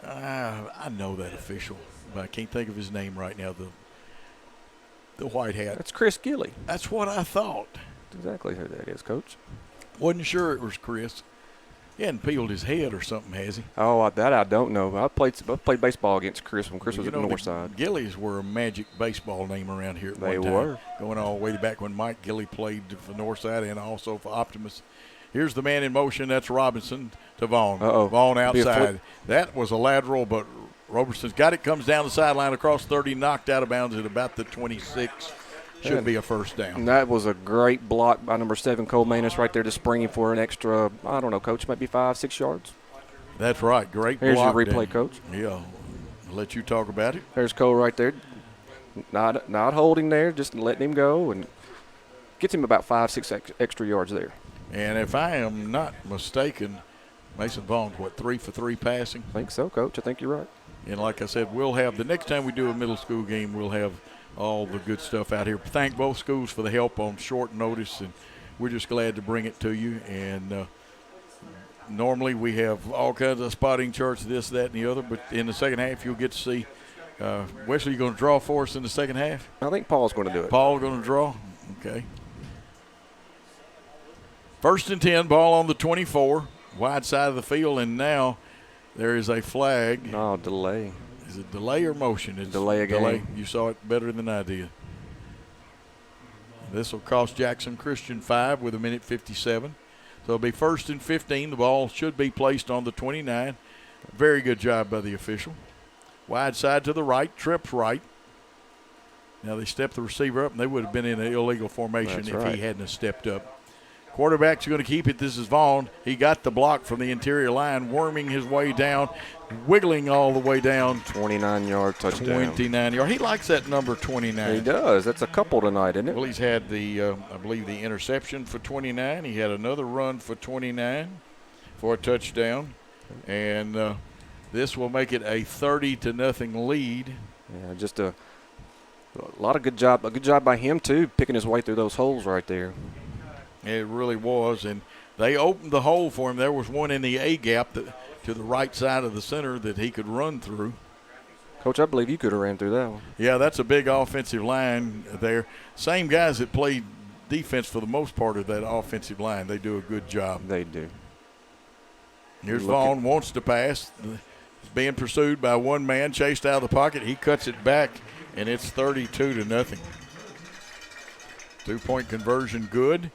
I know that official, but I can't think of his name right now, the white hat. That's Chris Gilly. That's what I thought. That's exactly who that is, Coach. Wasn't sure it was Chris. He hadn't peeled his head or something, has he? Oh, that I don't know. I played baseball against Chris when Chris was at the north side. Gillies were a magic baseball name around here at one time. They were. Going all the way back when Mike Gilly played for north side and also for Optimus. Here's the man in motion. That's Robinson to Vaughn. Uh-oh. Vaughn outside. That was a lateral, but Roberson's got it, comes down the sideline across 30, knocked out of bounds at about the 26. Should be a first down. And that was a great block by number 7, Cole Manus, right there, just springing for an extra, I don't know, Coach, maybe 5-6 yards. That's right. Great Here's block. Here's your replay, there. Coach. Yeah. I'll let you talk about it. There's Cole right there. Not holding there, just letting him go, and gets him about 5-6 extra yards there. And if I am not mistaken, Mason Vaughn's, 3 for 3 passing? I think so, Coach. I think you're right. And like I said, we'll have, the next time we do a middle school game, we'll have all the good stuff out here. Thank both schools for the help on short notice, and we're just glad to bring it to you. And normally we have all kinds of spotting charts, this, that, and the other, but in the second half you'll get to see. Wesley, you going to draw for us in the second half? I think Paul's going to do it. Paul going to draw? Okay. 1st and 10, ball on the 24, wide side of the field, and now there is a flag. No, delay. Is it delay or motion? It's delay again. Delay. You saw it better than I did. This will cost Jackson Christian 5 with 1:57. So it'll be 1st and 15. The ball should be placed on the 29. Very good job by the official. Wide side to the right, trips right. Now they step the receiver up, and they would have been in an illegal formation if he hadn't have stepped up. Quarterback's going to keep it. This is Vaughn. He got the block from the interior line, worming his way down, wiggling all the way down. 29-yard touchdown. 29 yard. He likes that number 29. He does. That's a couple tonight, isn't it? Well, he's had the, I believe, the interception for 29. He had another run for 29 for a touchdown. And this will make it a 30-0 lead. Yeah, just a lot of good job. A good job by him, too, picking his way through those holes right there. It really was, and they opened the hole for him. There was one in the A gap to the right side of the center that he could run through. Coach, I believe you could have ran through that one. Yeah, that's a big offensive line there. Same guys that played defense for the most part of that offensive line. They do a good job. They do. Here's Vaughn, wants to pass. He's being pursued by one man, chased out of the pocket. He cuts it back, and it's 32-0. 2-point conversion good.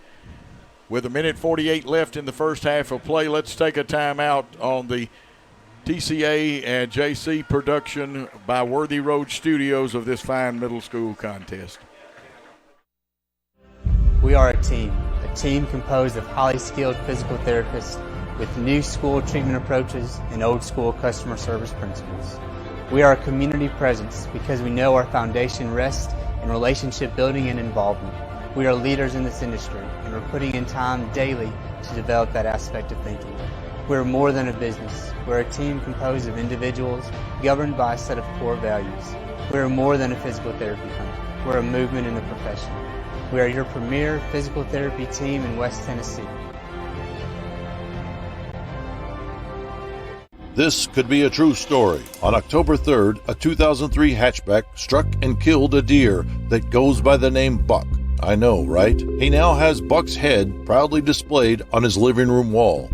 With 1:48 left in the first half of play, let's take a timeout on the TCA and JC production by Worthy Road Studios of this fine middle school contest. We are a team composed of highly skilled physical therapists with new school treatment approaches and old school customer service principles. We are a community presence because we know our foundation rests in relationship building and involvement. We are leaders in this industry, and we're putting in time daily to develop that aspect of thinking. We're more than a business. We're a team composed of individuals governed by a set of core values. We're more than a physical therapy clinic. We're a movement in the profession. We are your premier physical therapy team in West Tennessee. This could be a true story. On October 3rd, a 2003 hatchback struck and killed a deer that goes by the name Buck. I know, right? He now has Buck's head proudly displayed on his living room wall.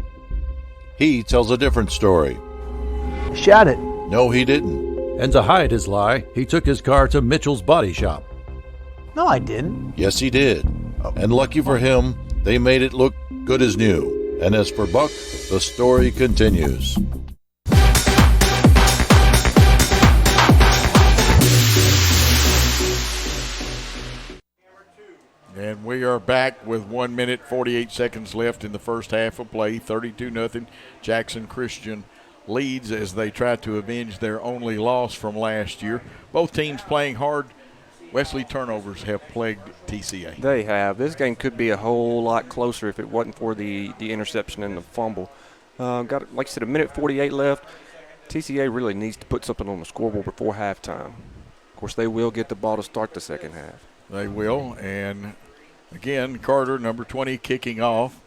He tells a different story. Shot it. No, he didn't. And to hide his lie, he took his car to Mitchell's body shop. No, I didn't. Yes, he did. And lucky for him, They made it look good as new. And as for Buck, the story continues. And we are back with 1 minute, 48 seconds left in the first half of play. 32-0. Jackson Christian leads as they try to avenge their only loss from last year. Both teams playing hard. Wesley turnovers have plagued TCA. They have. This game could be a whole lot closer if it wasn't for the interception and the fumble. Got, like I said, 1 minute 48 left. TCA really needs to put something on the scoreboard before halftime. Of course, they will get the ball to start the second half. They will, and again, Carter, number 20, kicking off,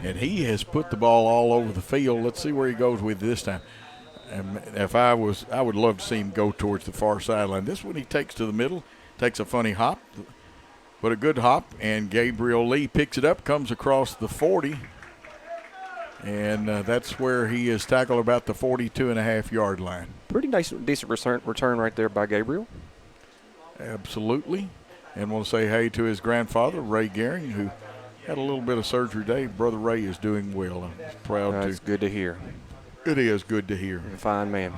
and he has put the ball all over the field. Let's see where he goes with this time. And if I would love to see him go towards the far sideline. This one he takes to the middle, takes a funny hop, but a good hop, and Gabriel Lee picks it up, comes across the 40, and that's where he is tackled about the 42.5-yard line. Pretty nice, decent return right there by Gabriel. Absolutely. And want to say hey to his grandfather, Ray Gehring, who had a little bit of surgery today. Brother Ray is doing well. I'm proud to. That's good to hear. It is good to hear. A fine man.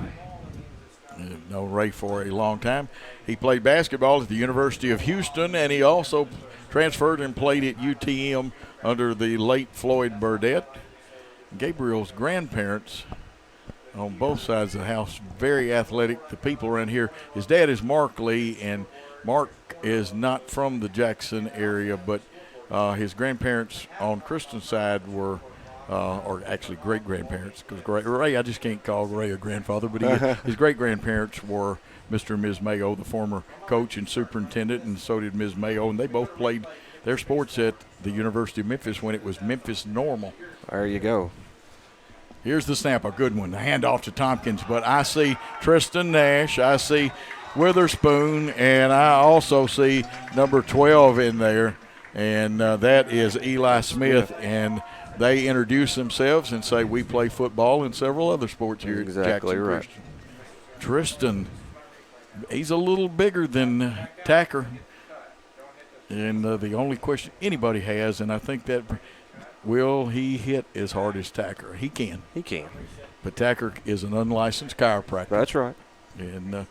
Known Ray for a long time. He played basketball at the University of Houston, and he also transferred and played at UTM under the late Floyd Burdett. Gabriel's grandparents on both sides of the house, very athletic. The people around here, his dad is Mark Lee, and Mark is not from the Jackson area, but his grandparents on Kristen's side were, or actually great-grandparents, because Ray, I just can't call Ray a grandfather, but his great-grandparents were Mr. and Ms. Mayo, the former coach and superintendent, and so did Ms. Mayo, and they both played their sports at the University of Memphis when it was Memphis Normal. There you go. Here's the snap, a good one. The handoff to Tompkins, but I see Tristan Nash, I see Witherspoon, and I also see number 12 in there, and that is Eli Smith, and they introduce themselves and say we play football and several other sports here at Jackson right. Christian. Tristan, he's a little bigger than Tacker, and the only question anybody has, and I think that will he hit as hard as Tacker? He can. He can. But Tacker is an unlicensed chiropractor. That's right. And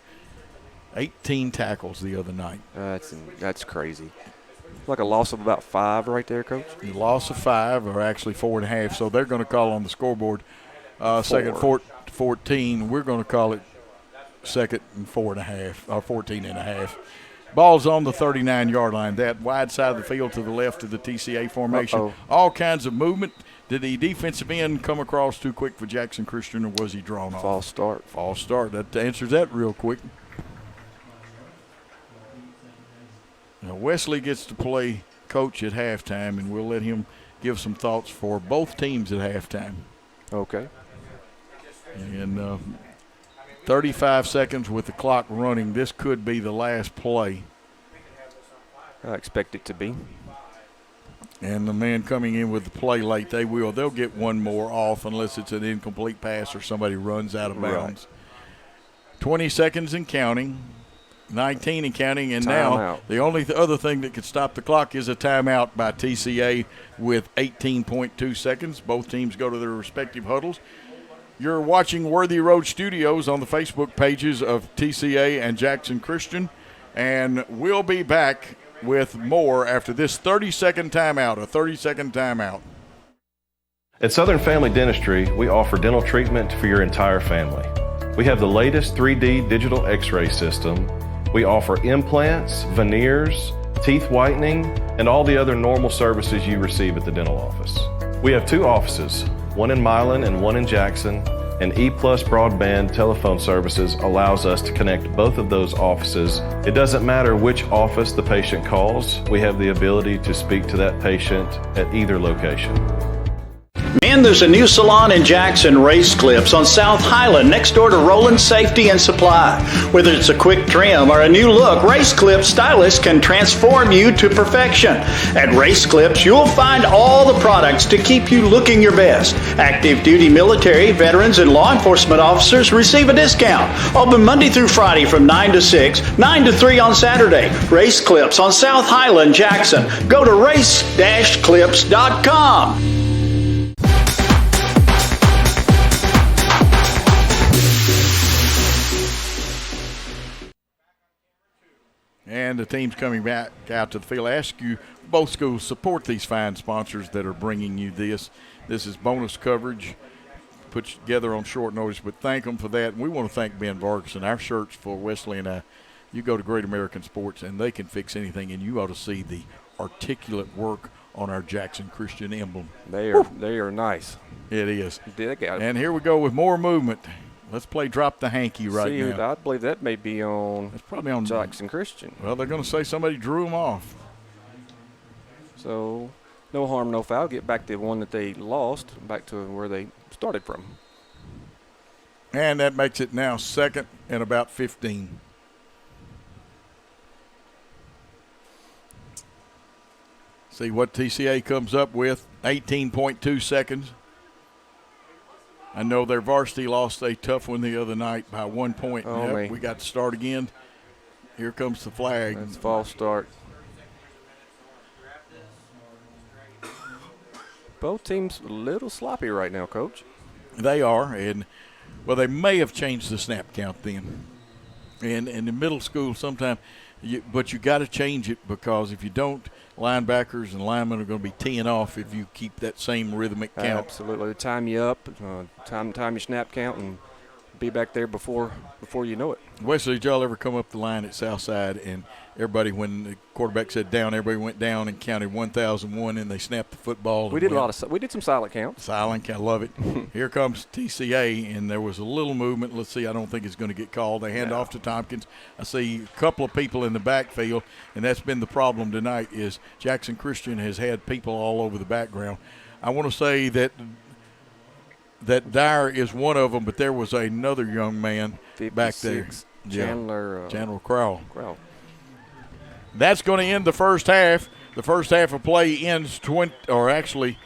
18 tackles the other night. That's crazy. Like a loss of about 5 right there, Coach? The loss of 5, or actually 4.5. So they're going to call on the scoreboard second 14. We're going to call it second and 4.5, or 14.5. Ball's on the 39-yard line. That wide side of the field to the left of the TCA formation. Uh-oh. All kinds of movement. Did the defensive end come across too quick for Jackson Christian, or was he drawn off? False start. False start. That answers that real quick. Now Wesley gets to play coach at halftime, and we'll let him give some thoughts for both teams at halftime. Okay. And 35 seconds with the clock running. This could be the last play. I expect it to be. And the man coming in with the play late, they'll get one more off unless it's an incomplete pass or somebody runs out of bounds. Right. 20 seconds and counting. 19 and counting, and now the only other thing that could stop the clock is a timeout by TCA with 18.2 seconds. Both teams go to their respective huddles. You're watching Worthy Road Studios on the Facebook pages of TCA and Jackson Christian, and we'll be back with more after this 30-second timeout, a 30-second timeout. At Southern Family Dentistry, we offer dental treatment for your entire family. We have the latest 3D digital x-ray system. We offer implants, veneers, teeth whitening, and all the other normal services you receive at the dental office. We have 2 offices, one in Milan and one in Jackson, and E+ broadband telephone services allows us to connect both of those offices. It doesn't matter which office the patient calls, we have the ability to speak to that patient at either location. Man, there's a new salon in Jackson, Race Clips, on South Highland, next door to Roland Safety and Supply. Whether it's a quick trim or a new look, Race Clips stylists can transform you to perfection. At Race Clips, you'll find all the products to keep you looking your best. Active duty military, veterans, and law enforcement officers receive a discount. Open Monday through Friday from 9 to 6, 9 to 3 on Saturday. Race Clips on South Highland, Jackson. Go to race-clips.com. And the team's coming back out to the field. I ask you, both schools, support these fine sponsors that are bringing you this. This is bonus coverage put together on short notice, but thank them for that. And we want to thank Ben Vargas and our shirts for Wesley and I. You go to Great American Sports, and they can fix anything, and you ought to see the articulate work on our Jackson Christian emblem. They are nice. It is. They got it. And here we go with more movement. Let's play Drop the Hanky now. I believe that may be on. It's probably on Jackson Christian. Well, they're going to say somebody drew them off. So, no harm, no foul. Get back to the one that they lost, back to where they started from. And that makes it now 2nd and about 15. See what TCA comes up with. 18.2 seconds. I know their varsity lost a tough one the other night by 1 point. We got to start again. Here comes the flag. That's false start. Both teams a little sloppy right now, Coach. They are, and well, they may have changed the snap count then. And in the middle school, sometimes, but you got to change it, because if you don't, linebackers and linemen are going to be teeing off if you keep that same rhythmic count. Absolutely, time you up, time your snap count, and be back there before you know it. Wesley, did y'all ever come up the line at Southside and everybody, when the quarterback said down, everybody went down and counted 1,001 and they snapped the football? We did we did some silent counts. Silent count, love it. Here comes TCA, and there was a little movement. Let's see, I don't think it's going to get called. They hand off to Tompkins. I see a couple of people in the backfield, and that's been the problem tonight, is Jackson Christian has had people all over the background. I want to say that Dyer is one of them, but there was another young man back there. Chandler Crowell. That's going to end the first half. The first half of play ends 32-0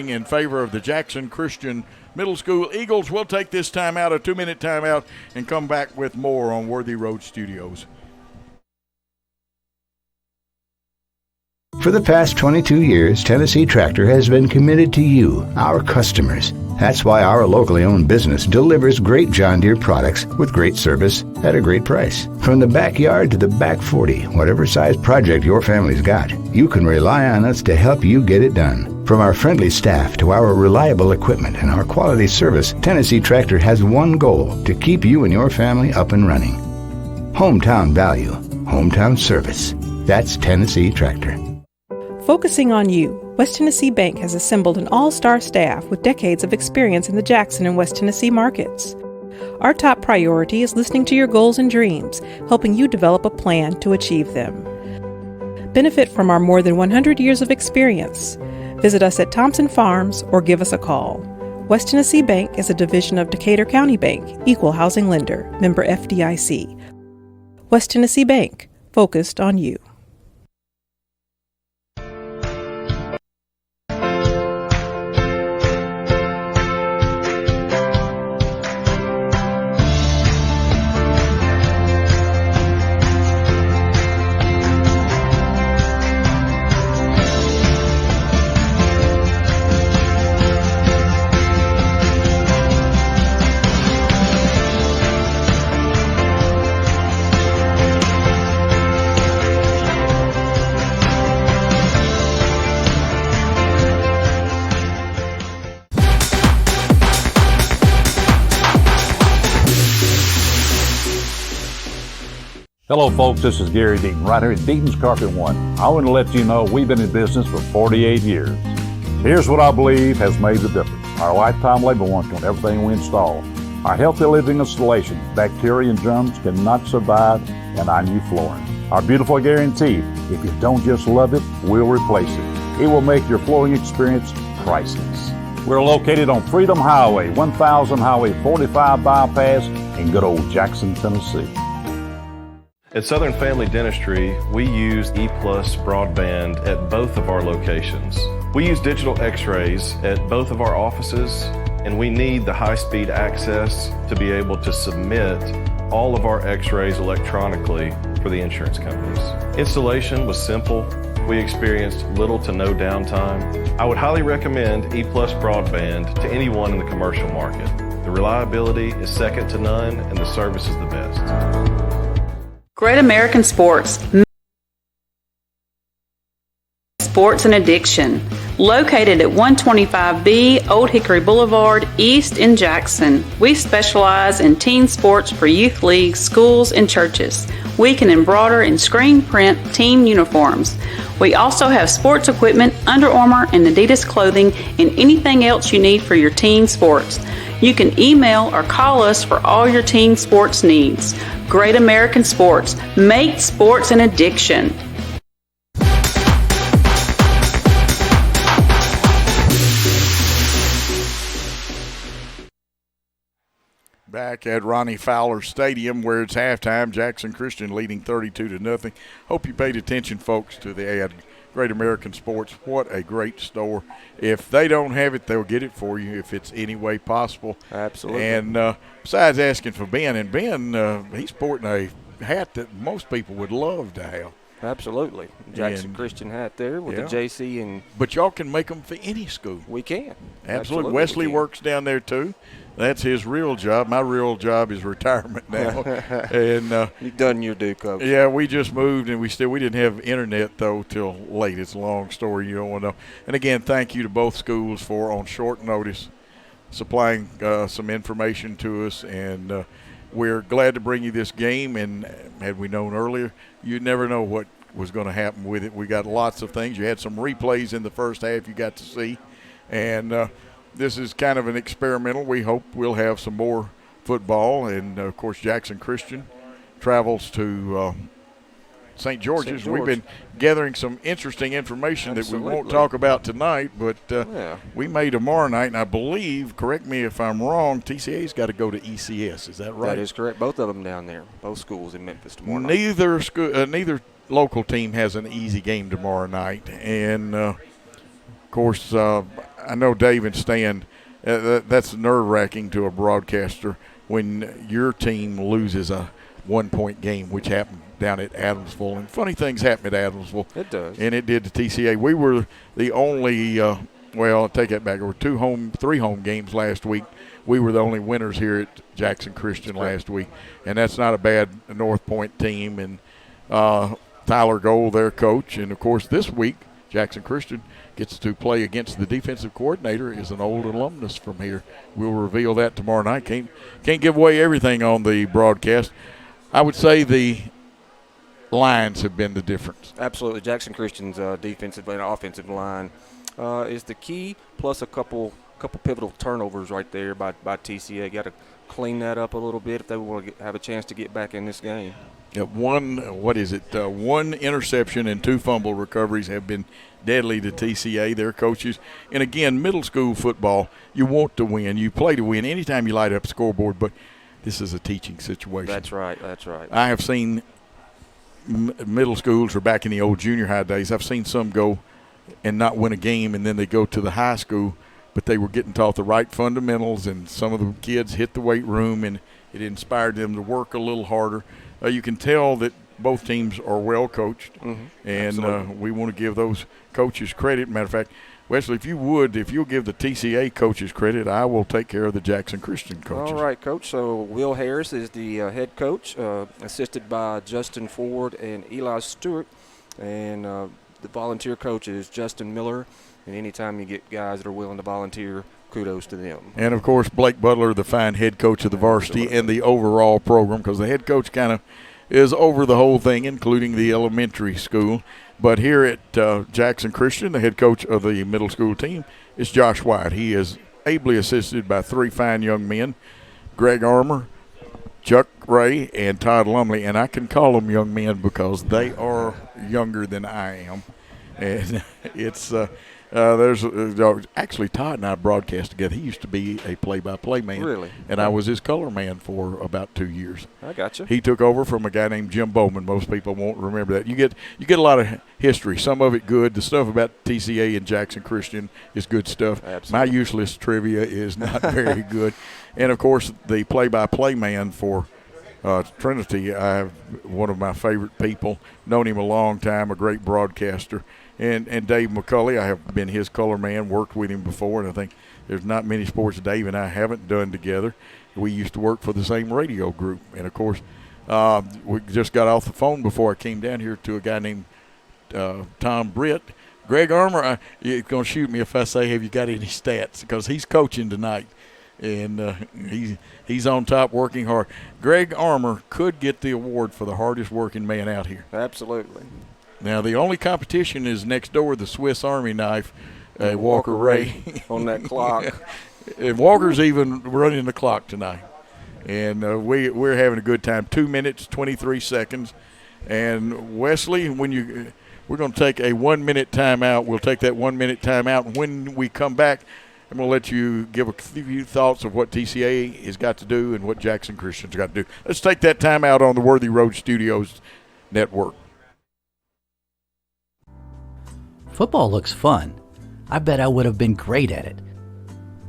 in favor of the Jackson Christian Middle School Eagles. We'll take this timeout, a 2-minute timeout, and come back with more on Worthy Road Studios. For the past 22 years, Tennessee Tractor has been committed to you, our customers. That's why our locally owned business delivers great John Deere products with great service at a great price. From the backyard to the back 40, whatever size project your family's got, you can rely on us to help you get it done. From our friendly staff to our reliable equipment and our quality service, Tennessee Tractor has one goal: to keep you and your family up and running. Hometown value, hometown service. That's Tennessee Tractor. Focusing on you, West Tennessee Bank has assembled an all-star staff with decades of experience in the Jackson and West Tennessee markets. Our top priority is listening to your goals and dreams, helping you develop a plan to achieve them. Benefit from our more than 100 years of experience. Visit us at Thompson Farms or give us a call. West Tennessee Bank is a division of Decatur County Bank, equal housing lender, member FDIC. West Tennessee Bank, focused on you. Hello folks, this is Gary Deaton, right here at Deaton's Carpet One. I want to let you know we've been in business for 48 years. Here's what I believe has made the difference. Our lifetime labor warranty on everything we install. Our healthy living installation, bacteria and germs cannot survive in our new flooring. Our beautiful guarantee, if you don't just love it, we'll replace it. It will make your flooring experience prices. We're located on Freedom Highway, 1000 Highway 45 bypass in good old Jackson, Tennessee. At Southern Family Dentistry, we use E+ broadband at both of our locations. We use digital x-rays at both of our offices, and we need the high-speed access to be able to submit all of our x-rays electronically for the insurance companies. Installation was simple. We experienced little to no downtime. I would highly recommend E+ broadband to anyone in the commercial market. The reliability is second to none, and the service is the best. Great American Sports. Sports and Addiction. Located at 125B Old Hickory Boulevard, East in Jackson. We specialize in teen sports for youth leagues, schools, and churches. We can embroider and screen print team uniforms. We also have sports equipment, Under Armour and Adidas clothing, and anything else you need for your teen sports. You can email or call us for all your teen sports needs. Great American Sports. Make sports an addiction. Back at Ronnie Fowler Stadium, where it's halftime, Jackson Christian leading 32-0. Hope you paid attention, folks, to the ad. Great American Sports, what a great store. If they don't have it, they'll get it for you if it's any way possible. Absolutely. And besides asking for Ben, and Ben, he's sporting a hat that most people would love to have. Absolutely. Jackson And, Christian hat there with the JC. And but y'all can make them for any school. We can. Absolutely. Wesley works down there, too. That's his real job. My real job is retirement now. And you've done your due, Coach. Yeah, we just moved, and we didn't have internet though till late. It's a long story. You don't want to know. And again, thank you to both schools for on short notice supplying some information to us. And we're glad to bring you this game. And had we known earlier, you'd never know what was going to happen with it. We got lots of things. You had some replays in the first half you got to see, and this is kind of an experimental. We hope we'll have some more football. And, of course, Jackson Christian travels to St. George's. We've been gathering some interesting information that we won't talk about tonight, but we may tomorrow night. And I believe, correct me if I'm wrong, TCA's got to go to ECS. Is that right? That is correct. Both of them down there, both schools in Memphis tomorrow night. Neither local team has an easy game tomorrow night. And, of course, I know Dave and Stan, that's nerve-wracking to a broadcaster when your team loses a one-point game, which happened down at Adamsville. And funny things happen at Adamsville. It does. And it did to TCA. We were the only I'll take that back. There were 3 home games last week. We were the only winners here at Jackson Christian last week. And that's not a bad North Point team. And Tyler Gold, their coach. And, of course, this week, Jackson Christian gets to play against the defensive coordinator, is an old alumnus from here. We'll reveal that tomorrow night. Can't give away everything on the broadcast. I would say the lines have been the difference. Absolutely. Jackson Christian's defensive and offensive line is the key, plus a couple pivotal turnovers right there by TCA. Got to clean that up a little bit if they want to have a chance to get back in this game. Yeah, one interception and 2 fumble recoveries have been deadly to TCA, their coaches. And, again, middle school football, you want to win. You play to win anytime you light up a scoreboard, but this is a teaching situation. That's right. I have seen middle schools, or back in the old junior high days, I've seen some go and not win a game, and then they go to the high school, but they were getting taught the right fundamentals, and some of the kids hit the weight room, and it inspired them to work a little harder. You can tell that both teams are well coached, and we want to give those coaches credit. Matter of fact, Wesley, if you'll give the TCA coaches credit, I will take care of the Jackson Christian coaches. All right, Coach. So Will Harris is the head coach, assisted by Justin Ford and Eli Stewart, and the volunteer coach is Justin Miller. And anytime you get guys that are willing to volunteer, kudos to them. And, of course, Blake Butler, the fine head coach of the varsity and the overall program, because the head coach kind of is over the whole thing, including the elementary school. But here at Jackson Christian, the head coach of the middle school team is Josh White. He is ably assisted by 3 fine young men, Greg Armour, Chuck Ray, and Todd Lumley. And I can call them young men because they are younger than I am. And it's There's actually Todd and I broadcast together. He used to be a play-by-play man. Really? And I was his color man for about 2 years. I gotcha. He took over from a guy named Jim Bowman. Most people won't remember that. You get a lot of history. Some of it good. The stuff about TCA and Jackson Christian is good stuff. Absolutely. My useless trivia is not very good. And of course, the play-by-play man for Trinity, I have one of my favorite people. Known him a long time. A great broadcaster. And Dave McCulley, I have been his color man, worked with him before, and I think there's not many sports Dave and I haven't done together. We used to work for the same radio group. And, of course, we just got off the phone before I came down here to a guy named Tom Britt. Greg Armour, you're going to shoot me if I say, have you got any stats? Because he's coaching tonight, and he's on top working hard. Greg Armour could get the award for the hardest working man out here. Absolutely. Now, the only competition is next door, the Swiss Army knife, Walker Ray. On that clock. And Walker's even running the clock tonight. And we're having a good time. 2 minutes, 23 seconds. And, Wesley, we're going to take a 1 minute timeout. We'll take that 1 minute timeout. And when we come back, I'm going to let you give a few thoughts of what TCA has got to do and what Jackson Christian's got to do. Let's take that timeout on the Worthy Road Studios network. Football looks fun. I bet I would have been great at it.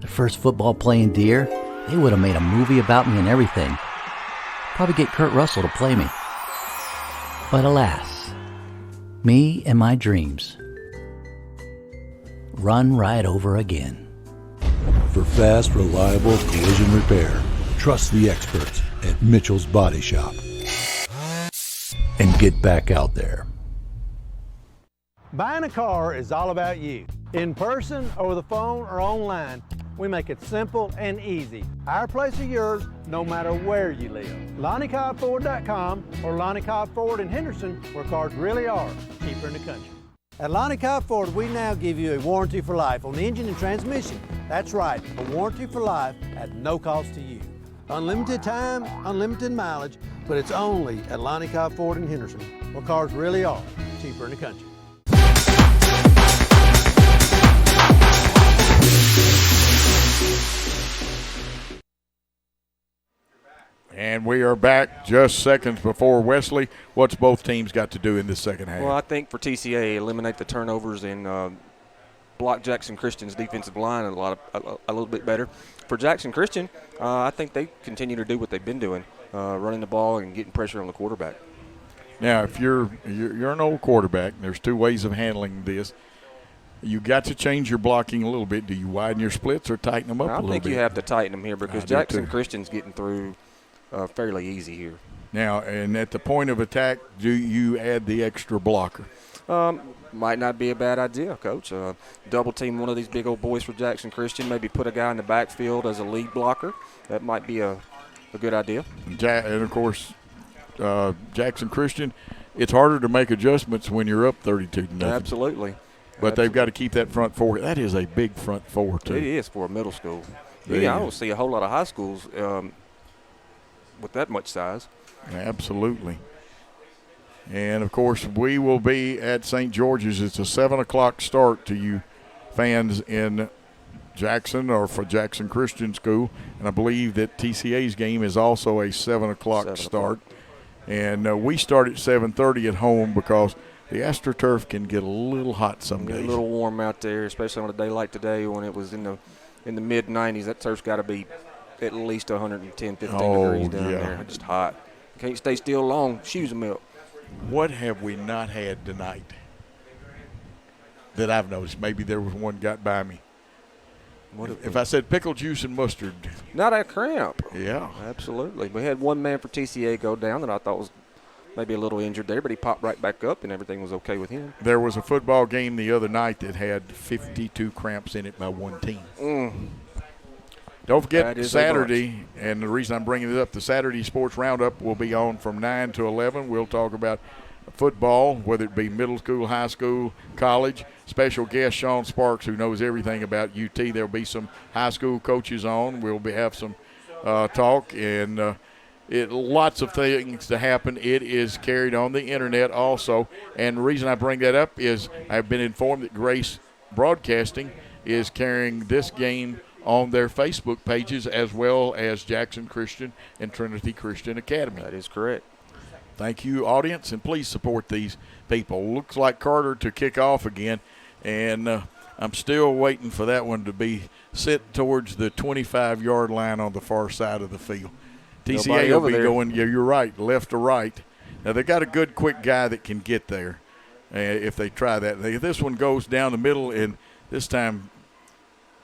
The first football playing deer, they would have made a movie about me and everything. Probably get Kurt Russell to play me. But alas, me and my dreams run right over again. For fast, reliable collision repair, trust the experts at Mitchell's Body Shop. And get back out there. Buying a car is all about you. In person, over the phone, or online, we make it simple and easy. Our place is yours, no matter where you live. LonnieCobbFord.com or Lonnie Cobb Ford in Henderson, where cars really are cheaper in the country. At Lonnie Cobb Ford, we now give you a warranty for life on the engine and transmission. That's right, a warranty for life at no cost to you. Unlimited time, unlimited mileage, but it's only at Lonnie Cobb Ford in Henderson, where cars really are cheaper in the country. And we are back just seconds before Wesley. What's both teams got to do in this second half? Well, I think for TCA, eliminate the turnovers and block Jackson Christian's defensive line a little bit better. For Jackson Christian, I think they continue to do what they've been doing, running the ball and getting pressure on the quarterback. Now, if you're an old quarterback, there's two ways of handling this. You got to change your blocking a little bit. Do you widen your splits or tighten them up a little bit? I think you have to tighten them here because Jackson Christian's getting through fairly easy here. Now, and at the point of attack, do you add the extra blocker? Might not be a bad idea, Coach. Double team one of these big old boys for Jackson Christian. Maybe put a guy in the backfield as a lead blocker. That might be a good idea. And of course, Jackson Christian, it's harder to make adjustments when you're up 32-0. Absolutely. But they've got to keep that front four. That is a big front four, too. It is for a middle school. Yeah, I don't see a whole lot of high schools with that much size. Absolutely. And, of course, we will be at St. George's. It's a 7 o'clock start to you fans in Jackson or for Jackson Christian School. And I believe that TCA's game is also a 7 o'clock start. And we start at 7:30 at home because the AstroTurf can get a little hot some days. A little warm out there, especially on a day like today when it was in the mid-90s. That turf's got to be at least 110, 15 degrees down there. Just hot. Can't stay still long. Shoes them up. What have we not had tonight that I've noticed? Maybe there was one got by me. If I said pickle juice and mustard. Not a cramp. Yeah. Absolutely. We had one man for TCA go down that I thought was maybe a little injured there, but he popped right back up and everything was okay with him. There was a football game the other night that had 52 cramps in it by one team. Don't forget Saturday, and the reason I'm bringing it up, the Saturday Sports Roundup will be on from 9 to 11. We'll talk about football, whether it be middle school, high school, college. Special guest Sean Sparks, who knows everything about UT. There'll be some high school coaches on. We'll have some talk, and lots of things to happen. It is carried on the internet also. And the reason I bring that up is I've been informed that Grace Broadcasting is carrying this game on their Facebook pages, as well as Jackson Christian and Trinity Christian Academy. That is correct. Thank you, audience, and please support these people. Looks like Carter to kick off again, and I'm still waiting for that one to be set towards the 25-yard line on the far side of the field. TCA will be going, yeah, you're right, left to right. Now, they got a good, quick guy that can get there if they try that. This one goes down the middle, and this time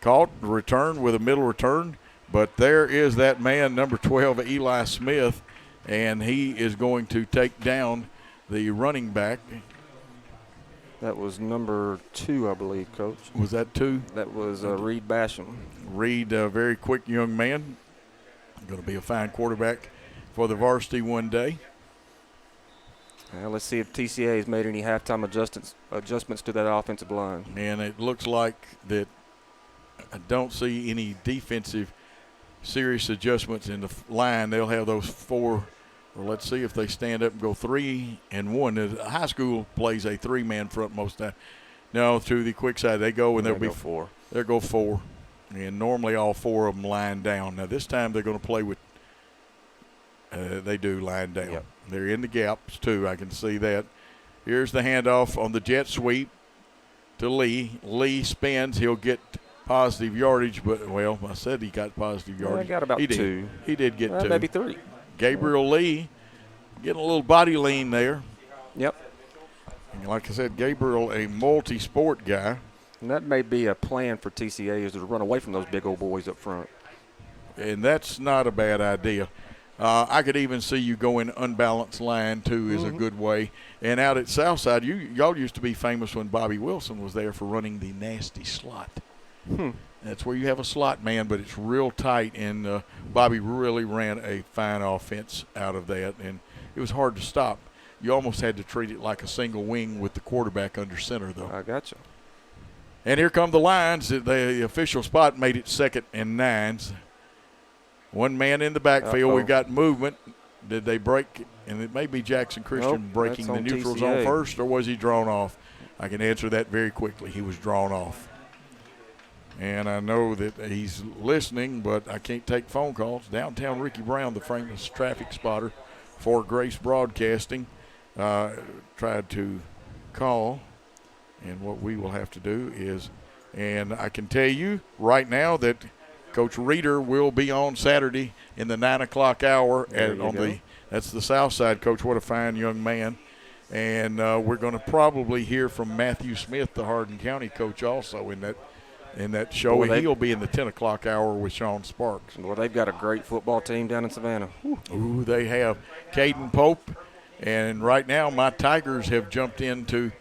caught, return with a middle return. But there is that man, number 12, Eli Smith, and he is going to take down the running back. That was number 2, I believe, Coach. Was that 2? That was Reed Basham. Reed, a very quick young man. Going to be a fine quarterback for the varsity one day. Let's see if TCA has made any halftime adjustments to that offensive line. And it looks like that I don't see any defensive serious adjustments in the line. They'll have those 4. Well, let's see if they stand up and go 3 and 1. The high school plays a 3-man front most of the time. No, to the quick side they go, and they'll be 4. They'll go 4, and normally all 4 of them line down. Now this time they're going to play with. They do line down. Yep. They're in the gaps too. I can see that. Here's the handoff on the jet sweep to Lee. Lee spins. He'll get positive yardage, but well, I said he got positive yardage. He got about 2. He did get 2. Maybe 3. Gabriel Lee getting a little body lean there. Yep. And like I said, Gabriel, a multi-sport guy. And that may be a plan for TCA, is to run away from those big old boys up front. And that's not a bad idea. I could even see you going unbalanced line, too, is a good way. And out at Southside, y'all used to be famous when Bobby Wilson was there for running the nasty slot. That's where you have a slot man, but it's real tight, and Bobby really ran a fine offense out of that, and it was hard to stop. You almost had to treat it like a single wing with the quarterback under center, though. I got you. And here come the lines. The official spot made it 2nd and 9s. One man in the backfield. We've got movement. Did they break? And it may be Jackson Christian breaking the neutral zone first, or was he drawn off? I can answer that very quickly. He was drawn off. And I know that he's listening, but I can't take phone calls. Downtown Ricky Brown, the famous traffic spotter for Grace Broadcasting, tried to call. And what we will have to do is, and I can tell you right now that Coach Reeder will be on Saturday in the 9 o'clock hour that's the South Side coach. What a fine young man. And we're going to probably hear from Matthew Smith, the Hardin County coach, also in that show. Boy, and he'll be in the 10 o'clock hour with Sean Sparks. Well, they've got a great football team down in Savannah. Ooh, they have Caden Pope. And right now my Tigers have jumped into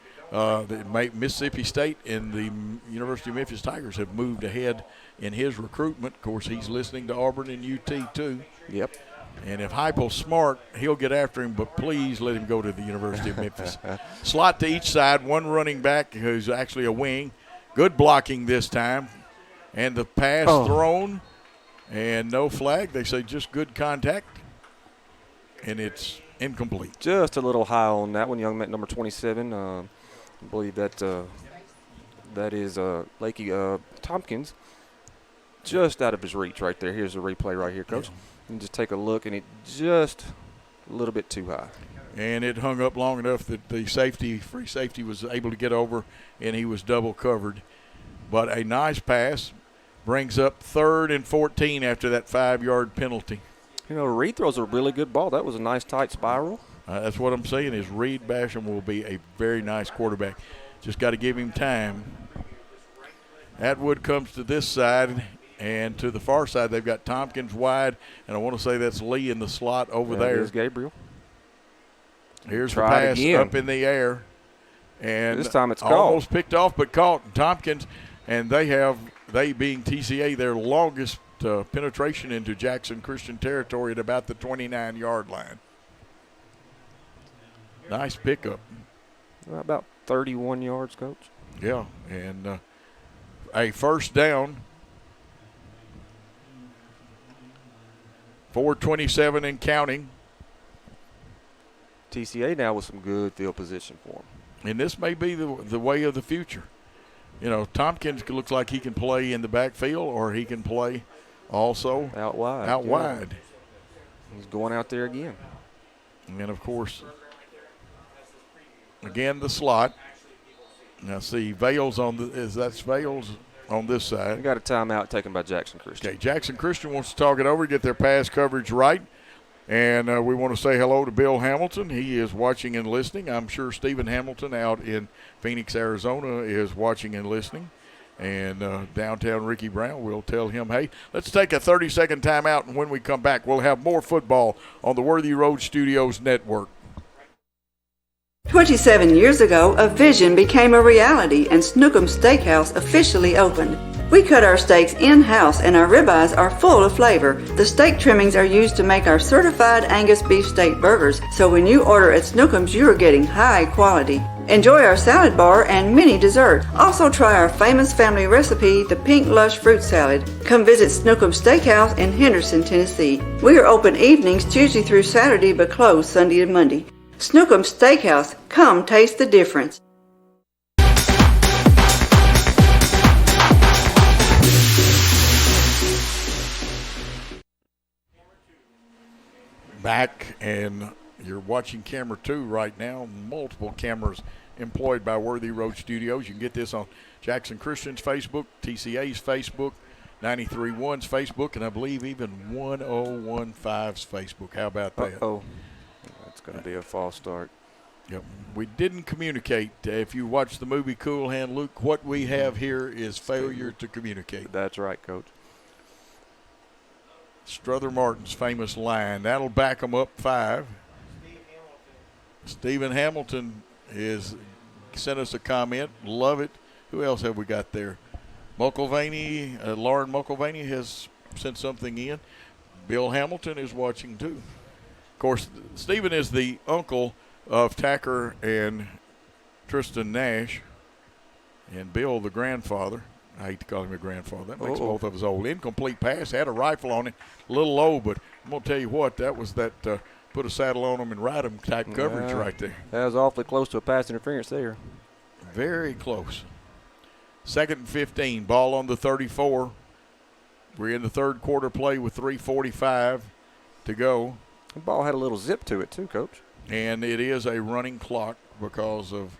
Mississippi State, and the University of Memphis Tigers have moved ahead in his recruitment. Of course, he's listening to Auburn and UT too. Yep. And if Heupel's smart, he'll get after him, but please let him go to the University of Memphis. Slot to each side, one running back who's actually a wing. Good blocking this time. And the pass thrown, and no flag. They say just good contact, and it's incomplete. Just a little high on that one, young man, number 27. I believe that is Lakey Tompkins. Just out of his reach right there. Here's the replay right here, Coach. Yeah. And just take a look, and it just a little bit too high. And it hung up long enough that the free safety was able to get over, and he was double covered. But a nice pass brings up 3rd and 14 after that 5-yard penalty. You know, Reed throws a really good ball. That was a nice tight spiral. That's what I'm saying is Reed Basham will be a very nice quarterback. Just got to give him time. Atwood comes to this side, and to the far side they've got Tompkins wide, and I want to say that's Lee in the slot over there. There's Gabriel. Here's the pass up in the air. And this time it's almost picked off but caught. Tompkins, and they being TCA, their longest penetration into Jackson Christian territory at about the 29-yard line. Nice pickup. About 31 yards, Coach. Yeah, and a first down. 4:27 and counting. TCA now with some good field position for them. And this may be the way of the future. You know, Tompkins looks like he can play in the backfield, or he can play also out wide. Out wide. He's going out there again. And then, of course, again, the slot. Now, see, Vales that's Vales on this side. We got a timeout taken by Jackson Christian. Okay, Jackson Christian wants to talk it over, get their pass coverage right. And we want to say hello to Bill Hamilton. He is watching and listening. I'm sure Stephen Hamilton out in Phoenix, Arizona is watching and listening. And downtown Ricky Brown will tell him, hey, let's take a 30-second timeout, and when we come back, we'll have more football on the Worthy Road Studios network. 27 years ago, a vision became a reality and Snookum Steakhouse officially opened. We cut our steaks in-house and our ribeyes are full of flavor. The steak trimmings are used to make our certified Angus beef steak burgers, so when you order at Snookum's, you are getting high quality. Enjoy our salad bar and mini dessert. Also try our famous family recipe, the Pink Lush Fruit Salad. Come visit Snookum Steakhouse in Henderson, Tennessee. We are open evenings Tuesday through Saturday but closed Sunday and Monday. Snookum Steakhouse, come taste the difference. Back, and you're watching camera 2 right now. Multiple cameras employed by Worthy Road Studios. You can get this on Jackson Christian's Facebook, TCA's Facebook, 93.1's Facebook, and I believe even 1015's Facebook. How about that? Uh-oh. That's going to be a false start. Yep. We didn't communicate. If you watch the movie Cool Hand Luke, what we have here is failure to communicate. That's right, Coach. Strother Martin's famous line. That'll back them up 5. Stephen Hamilton is sent us a comment. Love it. Who else have we got there? Mucklevaney, Lauren Mucklevaney has sent something in. Bill Hamilton is watching too. Of course, Stephen is the uncle of Tacker and Tristan Nash, and Bill the grandfather. I hate to call him a grandfather. That makes both of us old. Incomplete pass, had a rifle on it, a little low, but I'm going to tell you what, that was that put a saddle on him and ride him type coverage right there. That was awfully close to a pass interference there. Very close. 2nd and 15, ball on the 34. We're in the third quarter play with 3:45 to go. The ball had a little zip to it too, Coach. And it is a running clock because of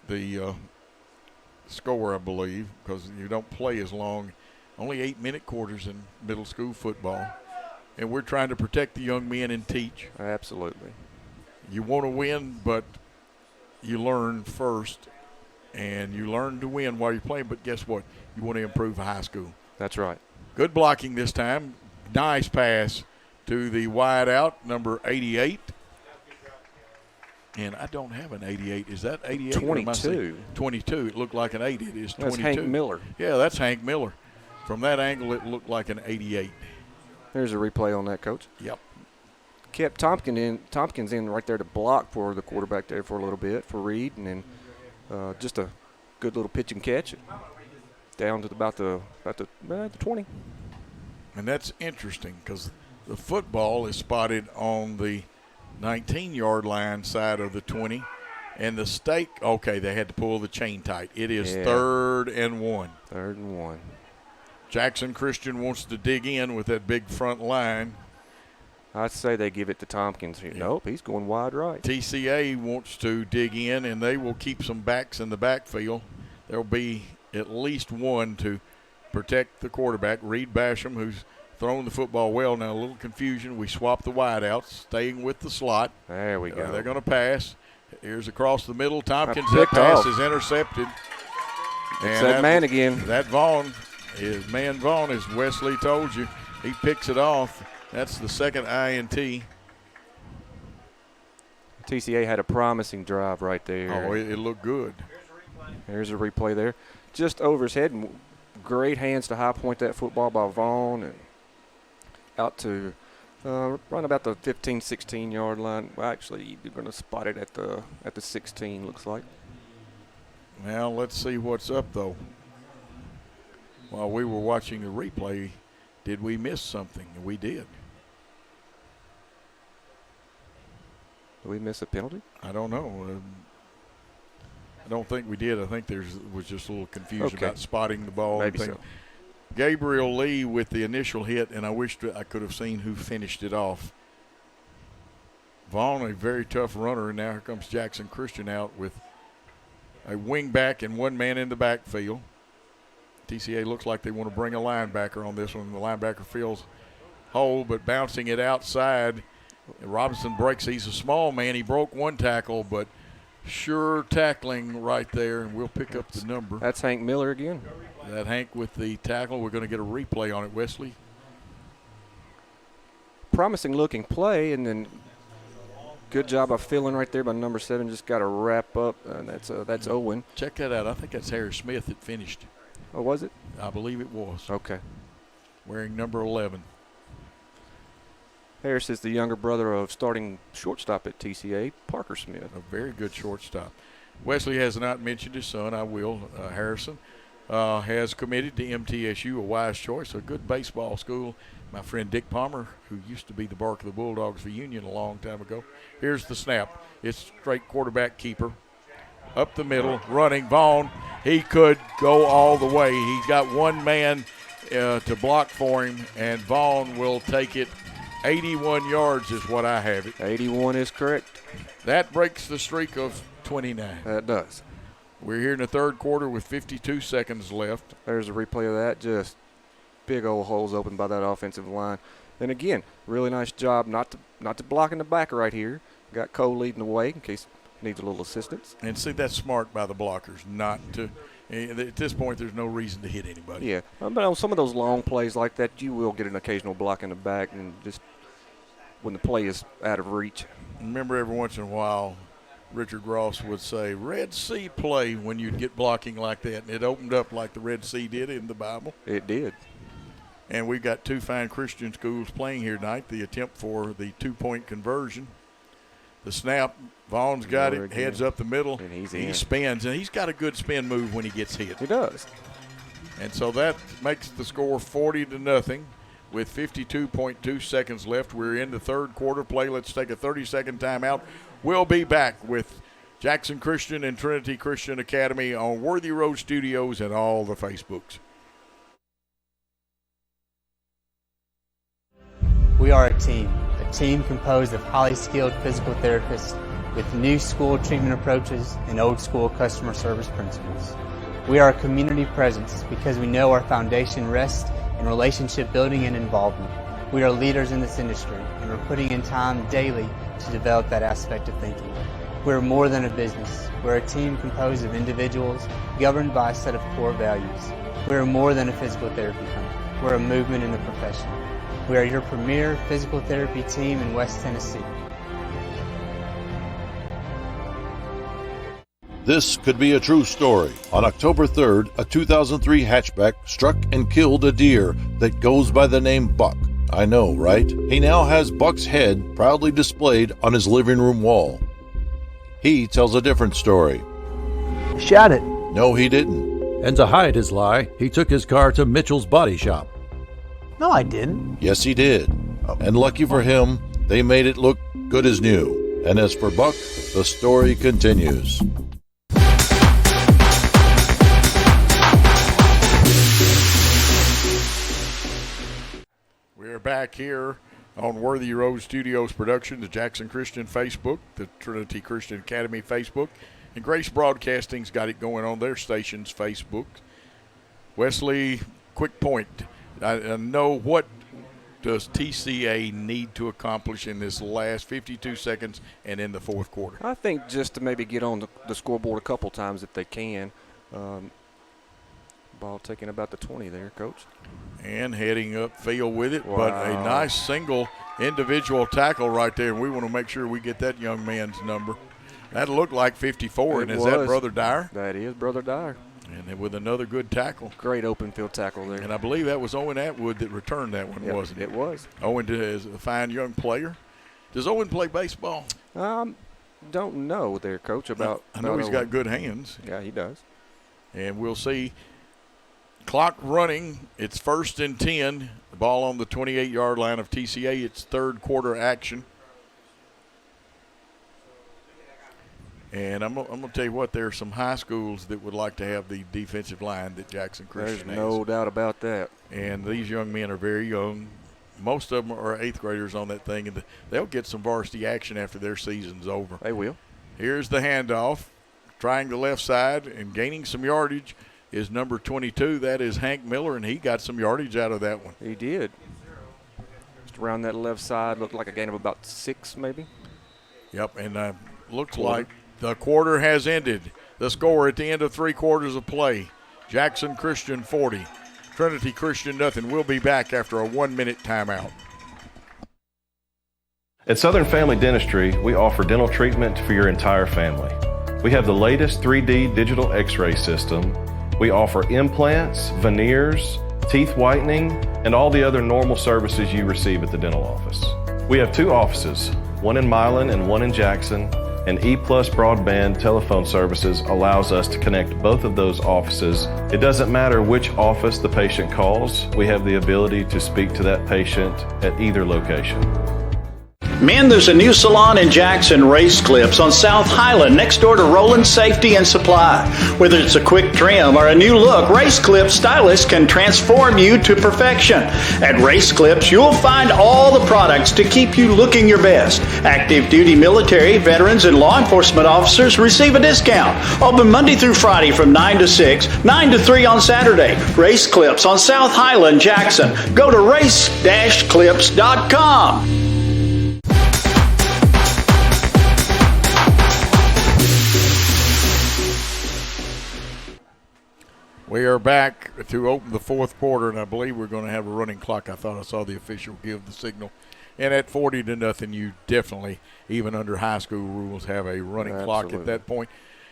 the score, I believe, because you don't play as long. Only 8-minute quarters in middle school football. And we're trying to protect the young men and teach. Absolutely. You want to win, but you learn first. And you learn to win while you're playing, but guess what? You want to improve high school. That's right. Good blocking this time. Nice pass to the wide out, number 88. And I don't have an 88. Is that 88? 22. 22. It looked like an 8. It is 22. That's Hank Miller. Yeah, that's Hank Miller. From that angle, it looked like an 88. There's a replay on that, Coach. Yep. Kept Tompkins in right there to block for the quarterback there for a little bit for Reed, and then just a good little pitch and catch down to about the 20. And that's interesting because the football is spotted on the 19-yard line side of the 20. And the stake, okay, they had to pull the chain tight. It is 3rd and 1. 3rd and 1. Jackson Christian wants to dig in with that big front line. I'd say they give it to Tompkins here. Nope, he's going wide right. TCA wants to dig in, and they will keep some backs in the backfield. There will be at least one to protect the quarterback, Reed Basham, who's throwing the football well. Now a little confusion. We swap the wideouts, staying with the slot. There we go. They're going to pass. Here's across the middle. Tompkins, that pass is intercepted. It's that man again. That Vaughn is man Vaughn, as Wesley told you. He picks it off. That's the second INT. TCA had a promising drive right there. Oh, it looked good. There's a replay there. Just over his head. And great hands to high point that football by Vaughn. And out to run about the 15, 16-yard line. Well, actually, you're going to spot it at the 16, looks like. Now, let's see what's up, though. While we were watching the replay, did we miss something? We did. Did we miss a penalty? I don't know. don't think we did. I think there was just a little confusion about spotting the ball. Maybe so. Gabriel Lee with the initial hit, and I wished I could have seen who finished it off. Vaughn, a very tough runner, and now here comes Jackson Christian out with a wing back and one man in the backfield. TCA looks like they want to bring a linebacker on this one. The linebacker feels whole, but bouncing it outside. Robinson breaks. He's a small man. He broke one tackle, but sure tackling right there, and we'll pick up the number. That's Hank Miller again. That Hank with the tackle. We're going to get a replay on it, Wesley. Promising looking play, and then good job of filling right there by number 7. Just got to wrap up, and that's Owen. Check that out. I think that's Harris Smith that finished. Oh, was it? I believe it was. Okay. Wearing number 11. Harris is the younger brother of starting shortstop at TCA, Parker Smith. A very good shortstop. Wesley has not mentioned his son. I will. Harrison has committed to MTSU, a wise choice, a good baseball school. My friend Dick Palmer, who used to be the Bark of the Bulldogs for Union a long time ago. Here's the snap. It's straight quarterback keeper. Up the middle, running. Vaughn, he could go all the way. He's got one man to block for him, and Vaughn will take it. 81 yards is what I have it. 81 is correct. That breaks the streak of 29. That does. We're here in the third quarter with 52 seconds left. There's a replay of that. Just big old holes open by that offensive line. And again, really nice job not to block in the back right here. Got Cole leading the way in case he needs a little assistance. And see, that's smart by the blockers not to. At this point, there's no reason to hit anybody. Yeah, but on some of those long plays like that, you will get an occasional block in the back, and just when the play is out of reach. Remember, every once in a while, Richard Ross would say, Red Sea play, when you'd get blocking like that, and it opened up like the Red Sea did in the Bible. It did. And we've got two fine Christian schools playing here tonight. The attempt for the two-point conversion. The snap, Vaughn's got it, heads up the middle. And he spins, and he's got a good spin move when he gets hit. He does. And so that makes the score 40-0 with 52.2 seconds left. We're in the third quarter play. Let's take a 30-second timeout. We'll be back with Jackson Christian and Trinity Christian Academy on Worthy Road Studios and all the Facebooks. We are a team composed of highly skilled physical therapists with new school treatment approaches and old school customer service principles. We are a community presence because we know our foundation rests in relationship building and involvement. We are leaders in this industry, and we're putting in time daily to develop that aspect of thinking. We're more than a business. We're a team composed of individuals governed by a set of core values. We're more than a physical therapy company. We're a movement in the profession. We are your premier physical therapy team in West Tennessee. This could be a true story. On October 3rd, a 2003 hatchback struck and killed a deer that goes by the name Buck. I know, right? He now has Buck's head proudly displayed on his living room wall. He tells a different story. Shot it. No, he didn't. And to hide his lie, he took his car to Mitchell's Body Shop. No, I didn't. Yes, he did. And lucky for him, they made it look good as new. And as for Buck, the story continues. We're back here on Worthy Road Studios production, the Jackson Christian Facebook, the Trinity Christian Academy Facebook, and Grace Broadcasting's got it going on their station's Facebook. Wesley, quick point. I know, what does TCA need to accomplish in this last 52 seconds and in the fourth quarter? I think just to maybe get on the scoreboard a couple times if they can. Ball taking about the 20 there, Coach. And heading upfield with it, Wow. but a nice single individual tackle right there, and we want to make sure we get that young man's number. That looked like 54, and is that Brother Dyer? That is Brother Dyer. And with another good tackle. Great open field tackle there. And I believe that was Owen Atwood that returned that one, wasn't it? It was. Owen is a fine young player. Does Owen play baseball? Don't know there, Coach, about I know he's got good hands. Yeah, he does. And we'll see. Clock running. It's 1st and 10. The ball on the 28-yard line of TCA. It's third quarter action. And I'm going to tell you what, there are some high schools that would like to have the defensive line that Jackson Christian There's has. no doubt about that. And these young men are very young. Most of them are 8th graders on that thing, and they'll get some varsity action after their season's over. They will. Here's the handoff, trying the left side and gaining some yardage is number 22. That is Hank Miller, and he got some yardage out of that one. He did. Just around that left side, looked like a gain of about 6 maybe. Yep, and looks like the quarter has ended. The score at the end of 3 quarters of play, Jackson Christian 40, Trinity Christian nothing. We'll be back after a 1-minute timeout. At Southern Family Dentistry, we offer dental treatment for your entire family. We have the latest 3D digital x-ray system. We offer implants, veneers, teeth whitening, and all the other normal services you receive at the dental office. We have 2 offices, one in Milan and one in Jackson, and E+ broadband telephone services allows us to connect both of those offices. It doesn't matter which office the patient calls, we have the ability to speak to that patient at either location. Men, there's a new salon in Jackson, Race Clips, on South Highland, next door to Roland Safety and Supply. Whether it's a quick trim or a new look, Race Clips stylists can transform you to perfection. At Race Clips, you'll find all the products to keep you looking your best. Active duty military, veterans, and law enforcement officers receive a discount. Open Monday through Friday from 9 to 6, 9 to 3 on Saturday. Race Clips on South Highland, Jackson. Go to race-clips.com. We are back to open the 4th quarter, and I believe we're going to have a running clock. I thought I saw the official give the signal. And at 40-0, you definitely, even under high school rules, have a running clock at that point.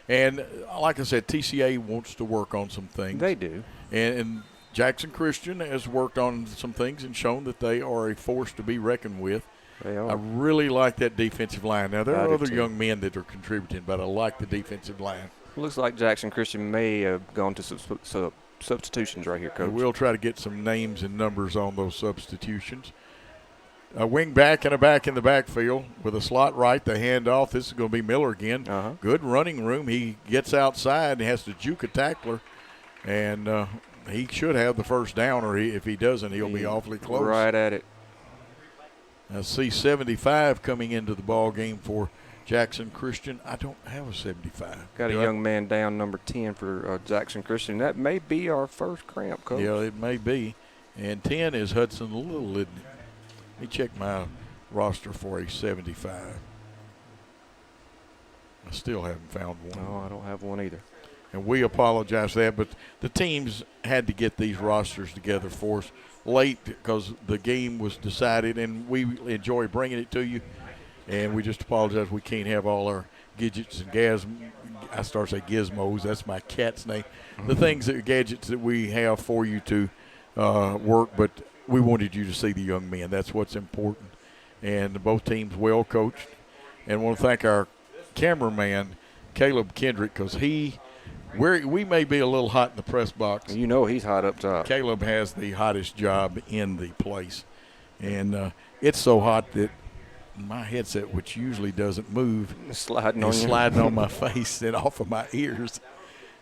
And like I said, TCA wants to work on some things. They do. And Jackson Christian has worked on some things and shown that they are a force to be reckoned with. They are. I really like that defensive line. Now, there I are do other too. young men that are contributing, but I like the defensive line. Looks like Jackson Christian may have gone to substitutions right here, Coach. We'll try to get some names and numbers on those substitutions. A wing back and a back in the backfield with a slot right, the handoff. This is going to be Miller again. Good running room. He gets outside and has to juke a tackler, and he should have the first down, or if he doesn't, he'll be awfully close. Right at it. I see 75 coming into the ball game for Jackson Christian. I don't have a 75. Got a young man down, number 10 for Jackson Christian. That may be our first cramp, Coach. Yeah, it may be. And 10 is Hudson Little, isn't it? Let me check my roster for a 75. I still haven't found one. No, I don't have one either. And we apologize for that, but the teams had to get these rosters together for us late because the game was decided, and we enjoy bringing it to you. And we just apologize. We can't have all our gadgets and I start to say gizmos. That's my cat's name. The things, gadgets that we have for you to work, but we wanted you to see the young men. That's what's important. And both teams well coached. And I want to thank our cameraman, Caleb Kendrick, because we may be a little hot in the press box. You know he's hot up top. Caleb has the hottest job in the place. And it's so hot that my headset, which usually doesn't move, is sliding on my face and off of my ears.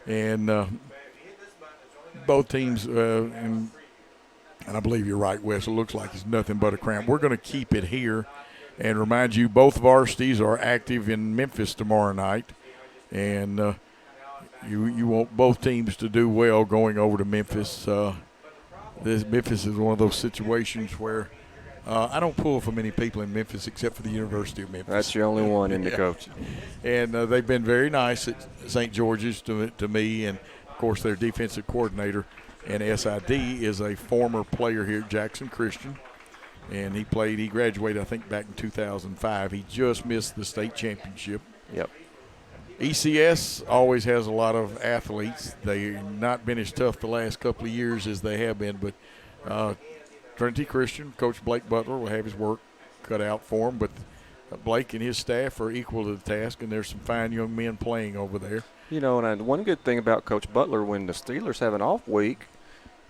And both teams, and I believe you're right, Wes, it looks like it's nothing but a cramp. We're going to keep it here and remind you both varsities are active in Memphis tomorrow night. And you want both teams to do well going over to Memphis. Memphis is one of those situations where I don't pull for many people in Memphis except for the University of Memphis. That's your only one in the coach. And they've been very nice at St. George's to me, and, of course, their defensive coordinator and SID is a former player here at Jackson Christian. And he graduated, I think, back in 2005. He just missed the state championship. Yep. ECS always has a lot of athletes. They've not been as tough the last couple of years as they have been, but Trinity Christian, Coach Blake Butler will have his work cut out for him, but Blake and his staff are equal to the task, and there's some fine young men playing over there. You know, and one good thing about Coach Butler, when the Steelers have an off week,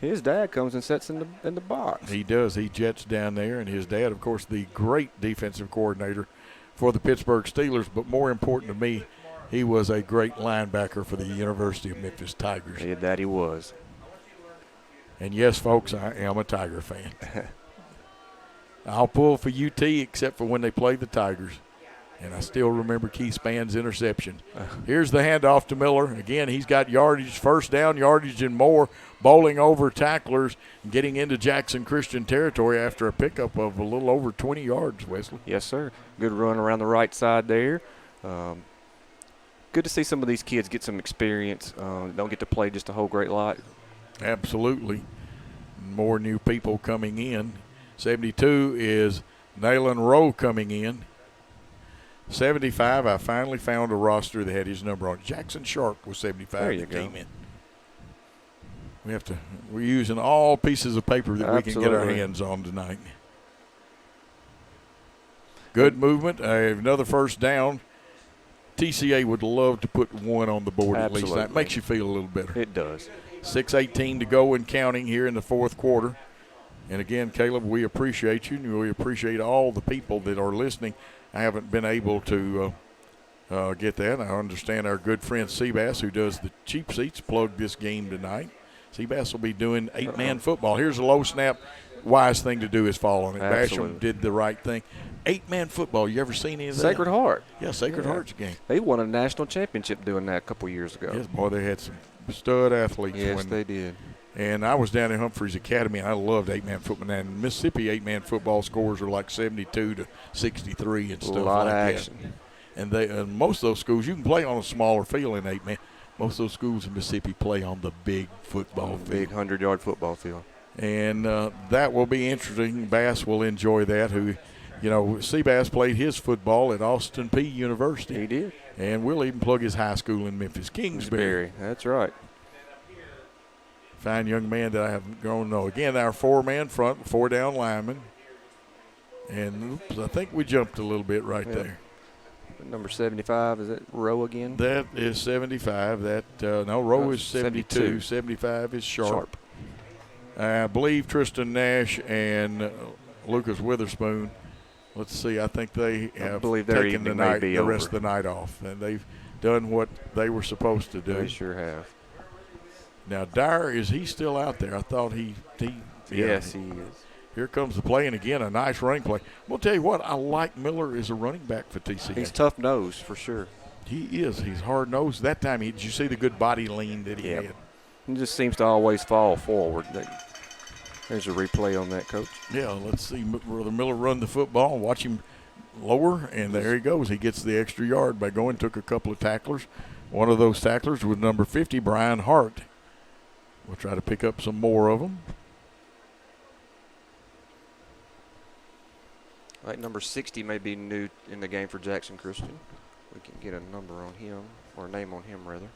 his dad comes and sits in the box. He does. He jets down there, and his dad, of course, the great defensive coordinator for the Pittsburgh Steelers. But more important to me, he was a great linebacker for the University of Memphis Tigers. Yeah, that he was. And yes, folks, I am a Tiger fan. I'll pull for UT except for when they play the Tigers. And I still remember Keith Spann's interception. Here's the handoff to Miller. Again, he's got yardage, first down yardage and more, bowling over tacklers and getting into Jackson Christian territory after a pickup of a little over 20 yards, Wesley. Yes, sir. Good run around the right side there. Good to see some of these kids get some experience. Don't get to play just a whole great lot. Absolutely. More new people coming in. 72 is Nayland Rowe coming in. 75, I finally found a roster that had his number on it. Jackson Sharp was 75 that came in. We're using all pieces of paper that we can get our hands on tonight. Good movement. Another first down. TCA would love to put one on the board at least. That makes you feel a little better. It does. 6:18 to go and counting here in the fourth quarter. And again, Caleb, we appreciate you, and we appreciate all the people that are listening. I haven't been able to get that. I understand our good friend Seabass, who does the cheap seats, plugged this game tonight. Seabass will be doing 8-man football. Here's a low snap. Wise thing to do is fall on it. Basham did the right thing. 8-man football. You ever seen any of that? Sacred Heart. Yeah, Sacred Heart's game. They won a national championship doing that a couple years ago. Yes, boy, they had some stud athletes. Yes, they did. And I was down at Humphreys Academy, and I loved 8-man football. And Mississippi 8-man football scores are like 72 to 63 and stuff like that. A lot of action. And most of those schools, you can play on a smaller field in 8-man. Most of those schools in Mississippi play on the big football field. Big 100-yard football field. And that will be interesting. Bass will enjoy that. Seabass played his football at Austin Peay University. He did. And we'll even plug his high school in Memphis, Kingsbury. That's right. Fine young man that I haven't grown to know. Again, our 4-man front, 4-down lineman. And I think we jumped a little bit right there. Number 75, is it Rowe again? That is 75. Rowe is 72. 75 is Sharp. I believe Tristan Nash and Lucas Witherspoon. Let's see. I think they have taken the rest of the night off, and they've done what they were supposed to do. They sure have. Now, Dyer, is he still out there? I thought Yes, he is. Here comes the play, and again, a nice running play. I'm going to tell you what, I like Miller as a running back for TCA. He's tough-nosed, for sure. He is. He's hard-nosed. That time, did you see the good body lean that he had? He just seems to always fall forward. There's a replay on that, Coach. Yeah, let's see Brother Miller run the football and watch him lower, and there he goes. He gets the extra yard by took a couple of tacklers. One of those tacklers was number 50, Brian Hart. We'll try to pick up some more of them. I think number 60 may be new in the game for Jackson Christian. We can get a number on him, or a name on him, rather.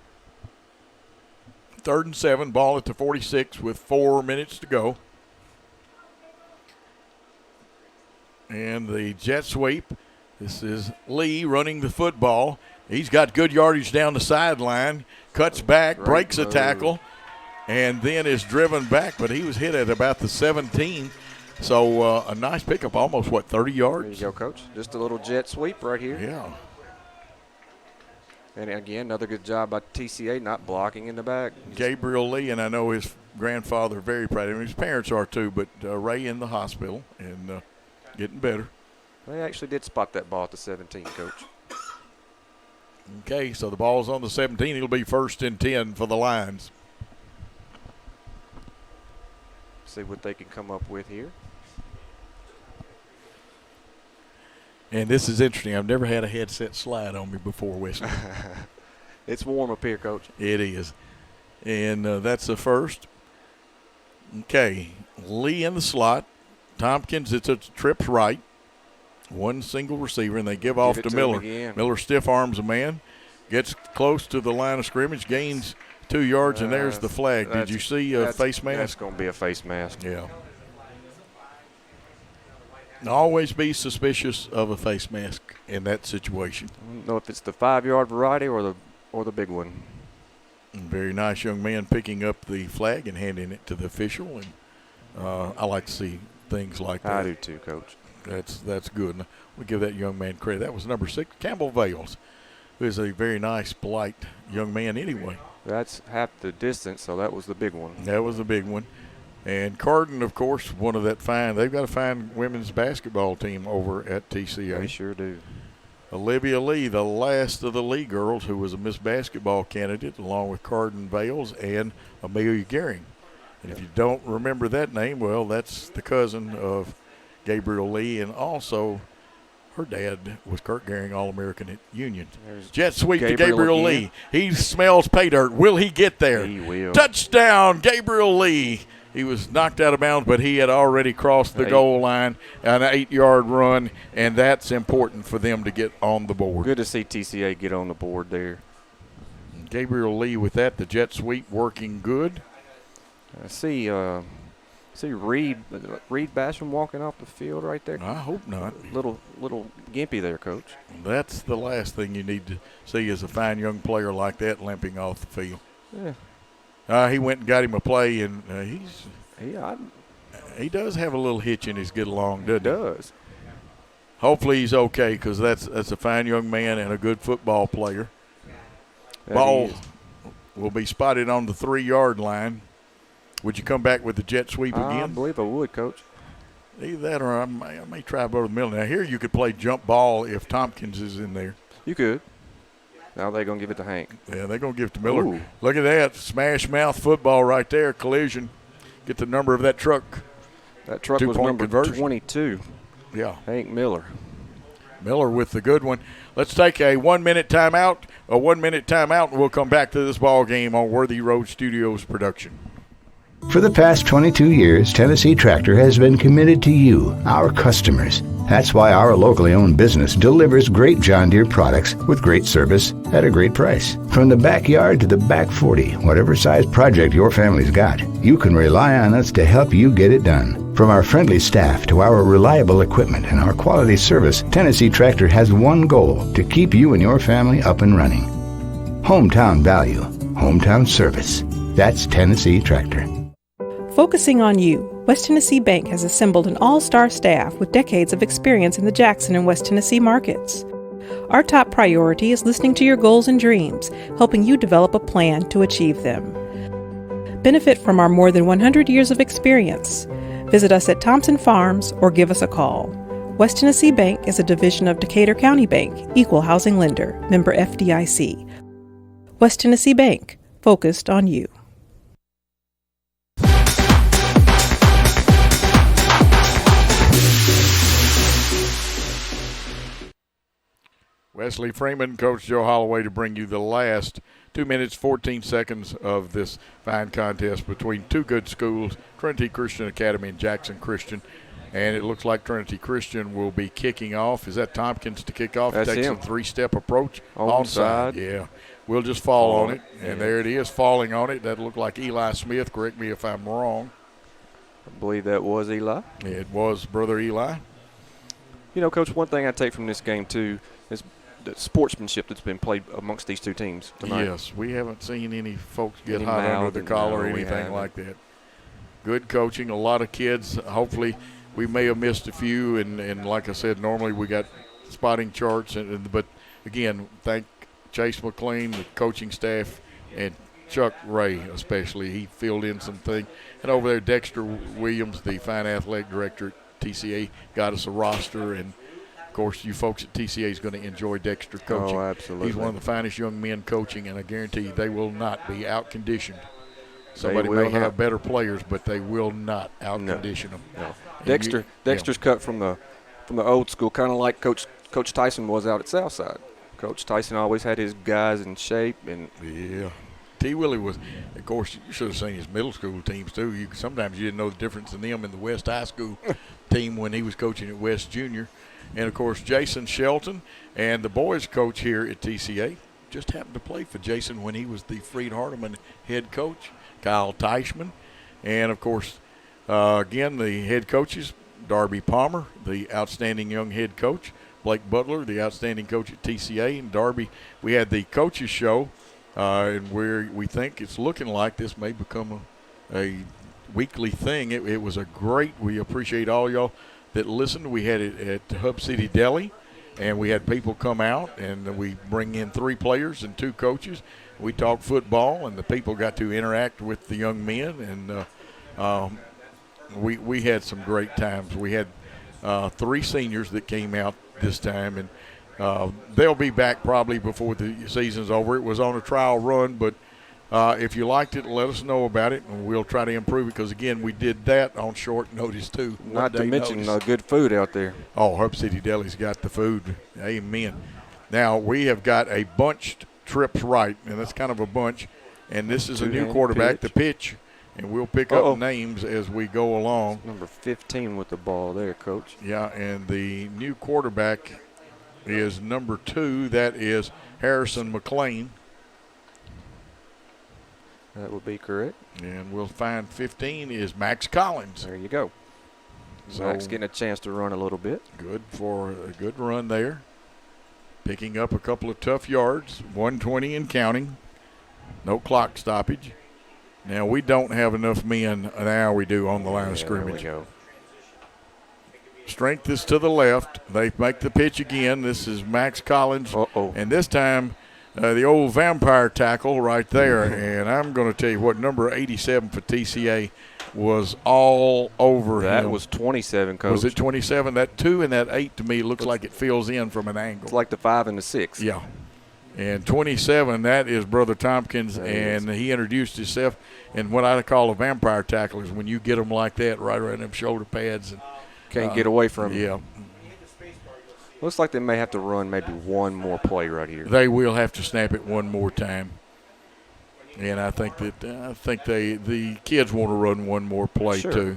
3rd and 7, ball at the 46 with 4 minutes to go. And the jet sweep. This is Lee running the football. He's got good yardage down the sideline, cuts back, breaks a tackle, and then is driven back, but he was hit at about the 17. So a nice pickup, almost, 30 yards? There you go, Coach. Just a little jet sweep right here. Yeah. And, again, another good job by TCA not blocking in the back. Gabriel Lee, and I know his grandfather very proud of him. His parents are too, but Ray in the hospital and getting better. They actually did spot that ball at the 17, Coach. Okay, so the ball's on the 17. It'll be 1st and 10 for the Lions. See what they can come up with here. And this is interesting. I've never had a headset slide on me before, Wesley. It's warm up here, Coach. It is. And that's the first. Okay, Lee in the slot. Tompkins, it's a trips right. One single receiver, and they give off to Miller. Miller stiff arms a man, gets close to the line of scrimmage, gains 2 yards, and there's the flag. Did you see a face mask? That's going to be a face mask. Yeah. Always be suspicious of a face mask in that situation. I don't know if it's the 5-yard variety or the big one. Very nice young man picking up the flag and handing it to the official, and I like to see things like that. I do too, Coach. That's good. We give that young man credit. That was number 6, Campbell Vales. who is a very nice, polite young man anyway. That's half the distance, so that was the big one. That was the big one. And Cardin, of course, one of that fine. They've got a fine women's basketball team over at TCA. They sure do. Olivia Lee, the last of the Lee girls, who was a Miss Basketball candidate, along with Cardin Bales and Amelia Gehring. And if you don't remember that name, well, that's the cousin of Gabriel Lee, and also her dad was Kurt Gehring, All-American at Union. Jet sweep to Gabriel Lee. He smells pay dirt. Will he get there? He will. Touchdown, Gabriel Lee. He was knocked out of bounds, but he had already crossed the goal line, an 8-yard run, and that's important for them to get on the board. Good to see TCA get on the board there. Gabriel Lee with that, the jet sweep working good. I see Reed Basham walking off the field right there. I hope not. Little gimpy there, Coach. That's the last thing you need to see is a fine young player like that limping off the field. Yeah. He went and got him a play, and he does have a little hitch in his get along, doesn't he? Does. Hopefully he's okay, because that's a fine young man and a good football player. That Ball will be spotted on the 3-yard line. Would you come back with the jet sweep again? I believe I would, Coach. Either that or I may try over the middle. Now, here you could play jump ball if Tompkins is in there. You could. Now they're going to give it to Hank. Yeah, they're going to give it to Miller. Ooh. Look at that. Smash mouth football right there. Collision. Get the number of that truck. That truck was number 22. Yeah. Hank Miller. Miller with the good one. Let's take a 1-minute timeout. A 1-minute timeout, and we'll come back to this ball game on Worthy Road Studios production. For the past 22 years, Tennessee Tractor has been committed to you, our customers. That's why our locally owned business delivers great John Deere products with great service at a great price. From the backyard to the back 40, whatever size project your family's got, you can rely on us to help you get it done. From our friendly staff to our reliable equipment and our quality service, Tennessee Tractor has one goal: to keep you and your family up and running. Hometown value, hometown service. That's Tennessee Tractor. Focusing on you, West Tennessee Bank has assembled an all-star staff with decades of experience in the Jackson and West Tennessee markets. Our top priority is listening to your goals and dreams, helping you develop a plan to achieve them. Benefit from our more than 100 years of experience. Visit us at Thompson Farms or give us a call. West Tennessee Bank is a division of Decatur County Bank, equal housing lender, member FDIC. West Tennessee Bank, focused on you. Wesley Freeman, Coach Joe Holloway, to bring you the last 2 minutes, 14 seconds of this fine contest between two good schools, Trinity Christian Academy and Jackson Christian. And it looks like Trinity Christian will be kicking off. Is that Tompkins to kick off? That's Takes him. a 3-step approach. Onside. Yeah. We'll just fall on it. And there it is, falling on it. That looked like Eli Smith. Correct me if I'm wrong. I believe that was Eli. It was Brother Eli. You know, Coach, one thing I take from this game, too, is the sportsmanship that's been played amongst these two teams tonight. Yes, we haven't seen any folks get Any hot under mouth, the collar or no, we anything haven't. like that. Good coaching, a lot of kids. Hopefully we may have missed a few, and like I said, normally we got spotting charts. But, again, thank Chase McLean, the coaching staff, and Chuck Ray especially. He filled in some things. And over there, Dexter Williams, the fine athletic director at TCA, got us a roster. And, of course, you folks at TCA is going to enjoy Dexter coaching. Oh, absolutely. He's one of the finest young men coaching, and I guarantee you they will not be out-conditioned. Somebody will may not. have better players, but they will not out-condition them. No. Dexter's cut from the old school, kind of like Coach Tyson was out at Southside. Coach Tyson always had his guys in shape. Yeah. T. Willie was, of course, you should have seen his middle school teams, too. Sometimes you didn't know the difference in them and the West High School team when he was coaching at West Junior. And, of course, Jason Shelton and the boys coach here at TCA just happened to play for Jason when he was the Freed Hardeman head coach, Kyle Teichman. And, of course, again, the head coaches, Darby Palmer, the outstanding young head coach, Blake Butler, the outstanding coach at TCA. And Darby, we had the coaches show, and we think it's looking like this may become a weekly thing. It was a great, we appreciate all y'all that listened. We had it at Hub City Deli, and we had people come out, and we bring in 3 players and 2 coaches. We talked football, and the people got to interact with the young men, and we had some great times. We had 3 seniors that came out this time, and they'll be back probably before the season's over. It was on a trial run, but if you liked it, let us know about it, and we'll try to improve it because, again, we did that on short notice, too. Not to mention good food out there. Oh, Hub City Deli's got the food. Amen. Now, we have got a bunched trips right, and that's kind of a bunch, and this is a new quarterback, the pitch, and we'll pick up names as we go along. Number 15 with the ball there, Coach. Yeah, and the new quarterback is number 2. That is Harrison McLean. That would be correct. And we'll find 15 is Max Collins. There you go. So Max getting a chance to run a little bit. Good for a good run there. Picking up a couple of tough yards, 120 and counting. No clock stoppage. Now, we don't have enough men. Now we do on the line of scrimmage. There we go. Strength is to the left. They make the pitch again. This is Max Collins. And this time, the old vampire tackle right there. And I'm going to tell you what, number 87 for TCA was all over him. That was 27, Coach. Was it 27? That 2 and that 8 to me looks like it fills in from an angle. It's like the 5 and the 6. Yeah. And 27, that is Brother Tompkins, and he introduced himself. And what I call a vampire tackle is when you get them like that right around them shoulder pads. And can't get away from him. Yeah. Looks like they may have to run maybe one more play right here. They will have to snap it one more time. And I think that the kids want to run one more play too.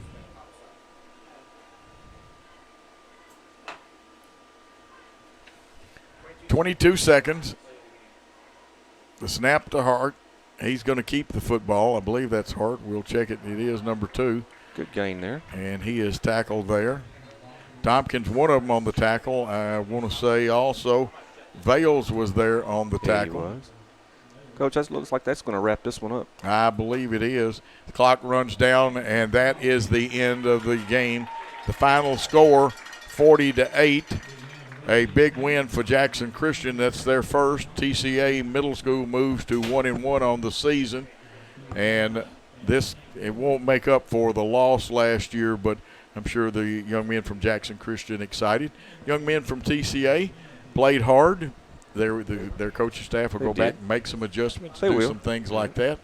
.22 seconds. The snap to Hart. He's going to keep the football. I believe that's Hart. We'll check it. It is number 2. Good gain there. And he is tackled there. Tompkins, one of them on the tackle. I want to say also Vales was there on the tackle. He was. Coach, that looks like that's going to wrap this one up. I believe it is. The clock runs down, and that is the end of the game. The final score, 40-8. A big win for Jackson Christian. That's their first. TCA Middle School moves to 1-1 on the season. And it won't make up for the loss last year, but I'm sure the young men from Jackson Christian excited. Young men from TCA played hard. Their coaching staff will go back and make some adjustments, do some things like that.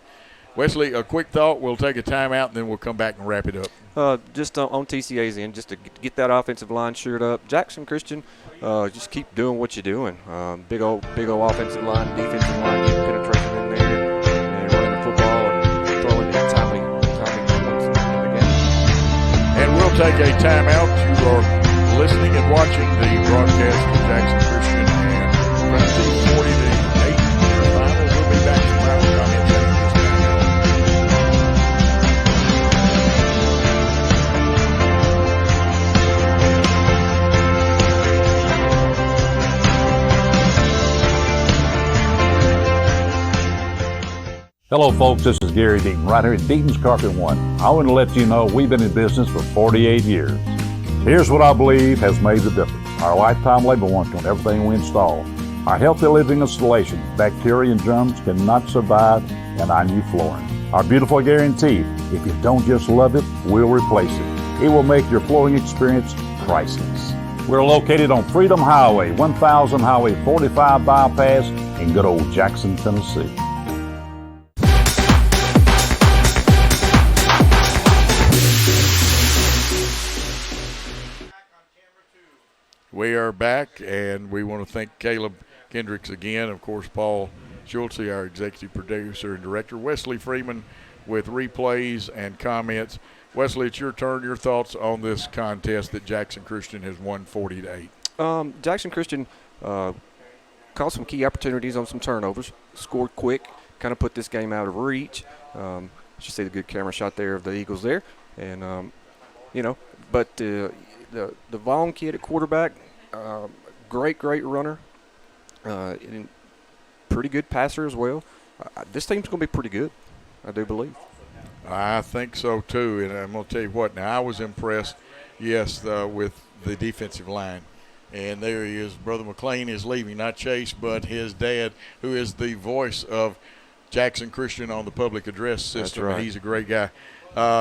Wesley, a quick thought. We'll take a timeout, and then we'll come back and wrap it up. Just on TCA's end, just to get that offensive line shored up. Jackson Christian, just keep doing what you're doing. Big old offensive line, defensive line, getting penetration in there, and running the football and throwing it timely points in the game. And we'll take a timeout. You are listening and watching the broadcast of Jackson Christian and Trinity 40-8 final. We'll be back to final comments after this timeout. Hello, folks. This is Gary Deaton, right here at Deaton's Carpet One. I want to let you know we've been in business for 48 years. Here's what I believe has made the difference. Our lifetime labor warranty on everything we install. Our healthy living installation, bacteria and germs cannot survive in our new flooring. Our beautiful guarantee, if you don't just love it, we'll replace it. It will make your flooring experience priceless. We're located on Freedom Highway, 1000 Highway 45 bypass in good old Jackson, Tennessee. We are back, and we want to thank Caleb Kendricks again. Of course, Paul Schultze, our executive producer and director. Wesley Freeman with replays and comments. Wesley, it's your turn. Your thoughts on this contest that Jackson Christian has won 40-8. Jackson Christian caused some key opportunities on some turnovers, scored quick, kind of put this game out of reach. You see the good camera shot there of the Eagles there. And, but the Vaughn kid at quarterback, great runner, and pretty good passer as well. This team's going to be pretty good, I do believe. I think so, too, and I'm going to tell you what. Now, I was impressed, yes, with the defensive line. And there he is. Brother McLean is leaving, not Chase, but his dad, who is the voice of Jackson Christian on the public address system. That's right. He's a great guy.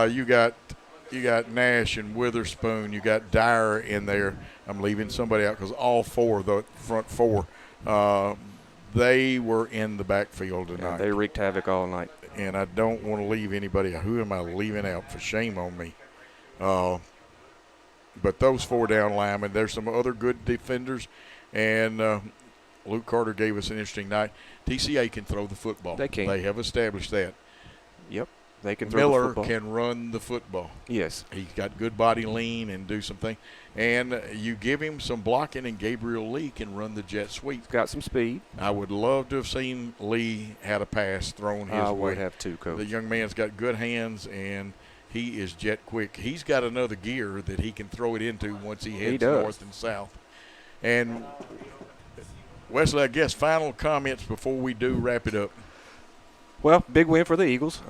You got Nash and Witherspoon. You got Dyer in there. I'm leaving somebody out because all four, the front four, they were in the backfield tonight. Yeah, they wreaked havoc all night. And I don't want to leave anybody out. Who am I leaving out? For shame on me. But those four down linemen, there's some other good defenders. And Luke Carter gave us an interesting night. TCA can throw the football. They can. They have established that. Yep. They can throw Miller the football. can run the football. Yes. He's got good body lean and do something. And you give him some blocking, and Gabriel Lee can run the jet sweep. He's got some speed. I would love to have seen Lee had a pass thrown his way. I would have too, Coach. The young man's got good hands, and he is jet quick. He's got another gear that he can throw it into once he heads north and south. And, Wesley, I guess final comments before we do wrap it up. Well, big win for the Eagles.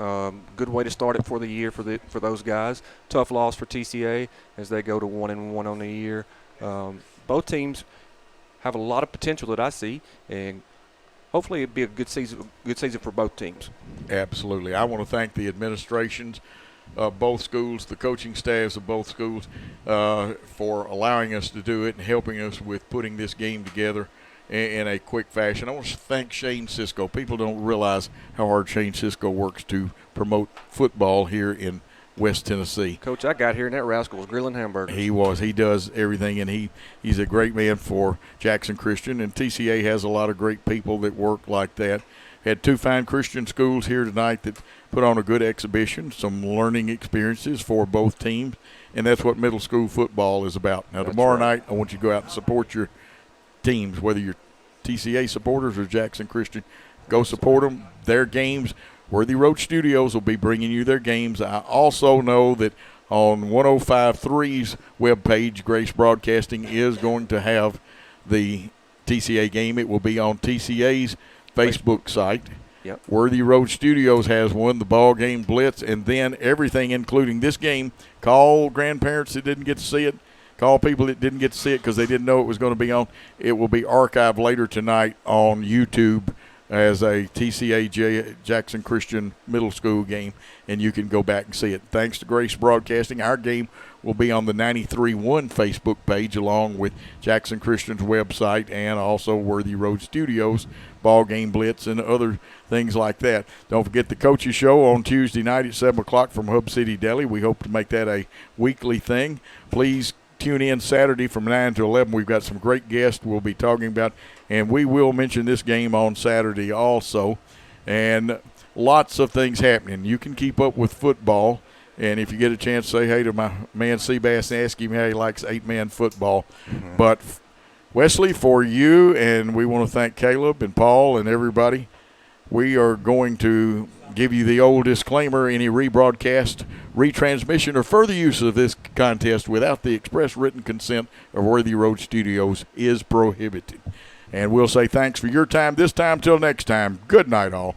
Good way to start it for the year for those guys. Tough loss for TCA as they go to 1-1 on the year. Both teams have a lot of potential that I see, and hopefully it'll be a good season for both teams. Absolutely. I want to thank the administrations of both schools, the coaching staffs of both schools, for allowing us to do it and helping us with putting this game together in a quick fashion. I want to thank Shane Cisco. People don't realize how hard Shane Cisco works to promote football here in West Tennessee. Coach, I got here and that rascal was grilling hamburgers. He was. He does everything, and he's a great man for Jackson Christian, and TCA has a lot of great people that work like that. Had two fine Christian schools here tonight that put on a good exhibition, some learning experiences for both teams, and that's what middle school football is about. Now, tomorrow night, I want you to go out and support your teams, whether you're TCA supporters or Jackson Christian. Go support them. Their games, Worthy Road Studios will be bringing you their games. I also know that on 105.3's webpage, Grace Broadcasting is going to have the TCA game. It will be on TCA's Facebook site. Yep. Worthy Road Studios has one, the BallGame Blitz, and then everything, including this game. Call grandparents that didn't get to see it. Call people that didn't get to see it because they didn't know it was going to be on. It will be archived later tonight on YouTube as a TCA Jackson Christian Middle School game, and you can go back and see it. Thanks to Grace Broadcasting, our game will be on the 93.1 Facebook page along with Jackson Christian's website and also Worthy Road Studios, BallGame Blitz, and other things like that. Don't forget the Coaches Show on Tuesday night at 7 o'clock from Hub City Deli. We hope to make that a weekly thing. Please tune in Saturday from 9 to 11. We've got some great guests we'll be talking about, and we will mention this game on Saturday also. And lots of things happening. You can keep up with football, and if you get a chance, say hey to my man Seabass and ask him how he likes 8-man football. Mm-hmm. But, Wesley, for you, and we want to thank Caleb and Paul and everybody, we are going to give you the old disclaimer. Any rebroadcast, retransmission, or further use of this contest without the express written consent of Worthy Road Studios is prohibited. And we'll say thanks for your time this time. Till next time, good night all.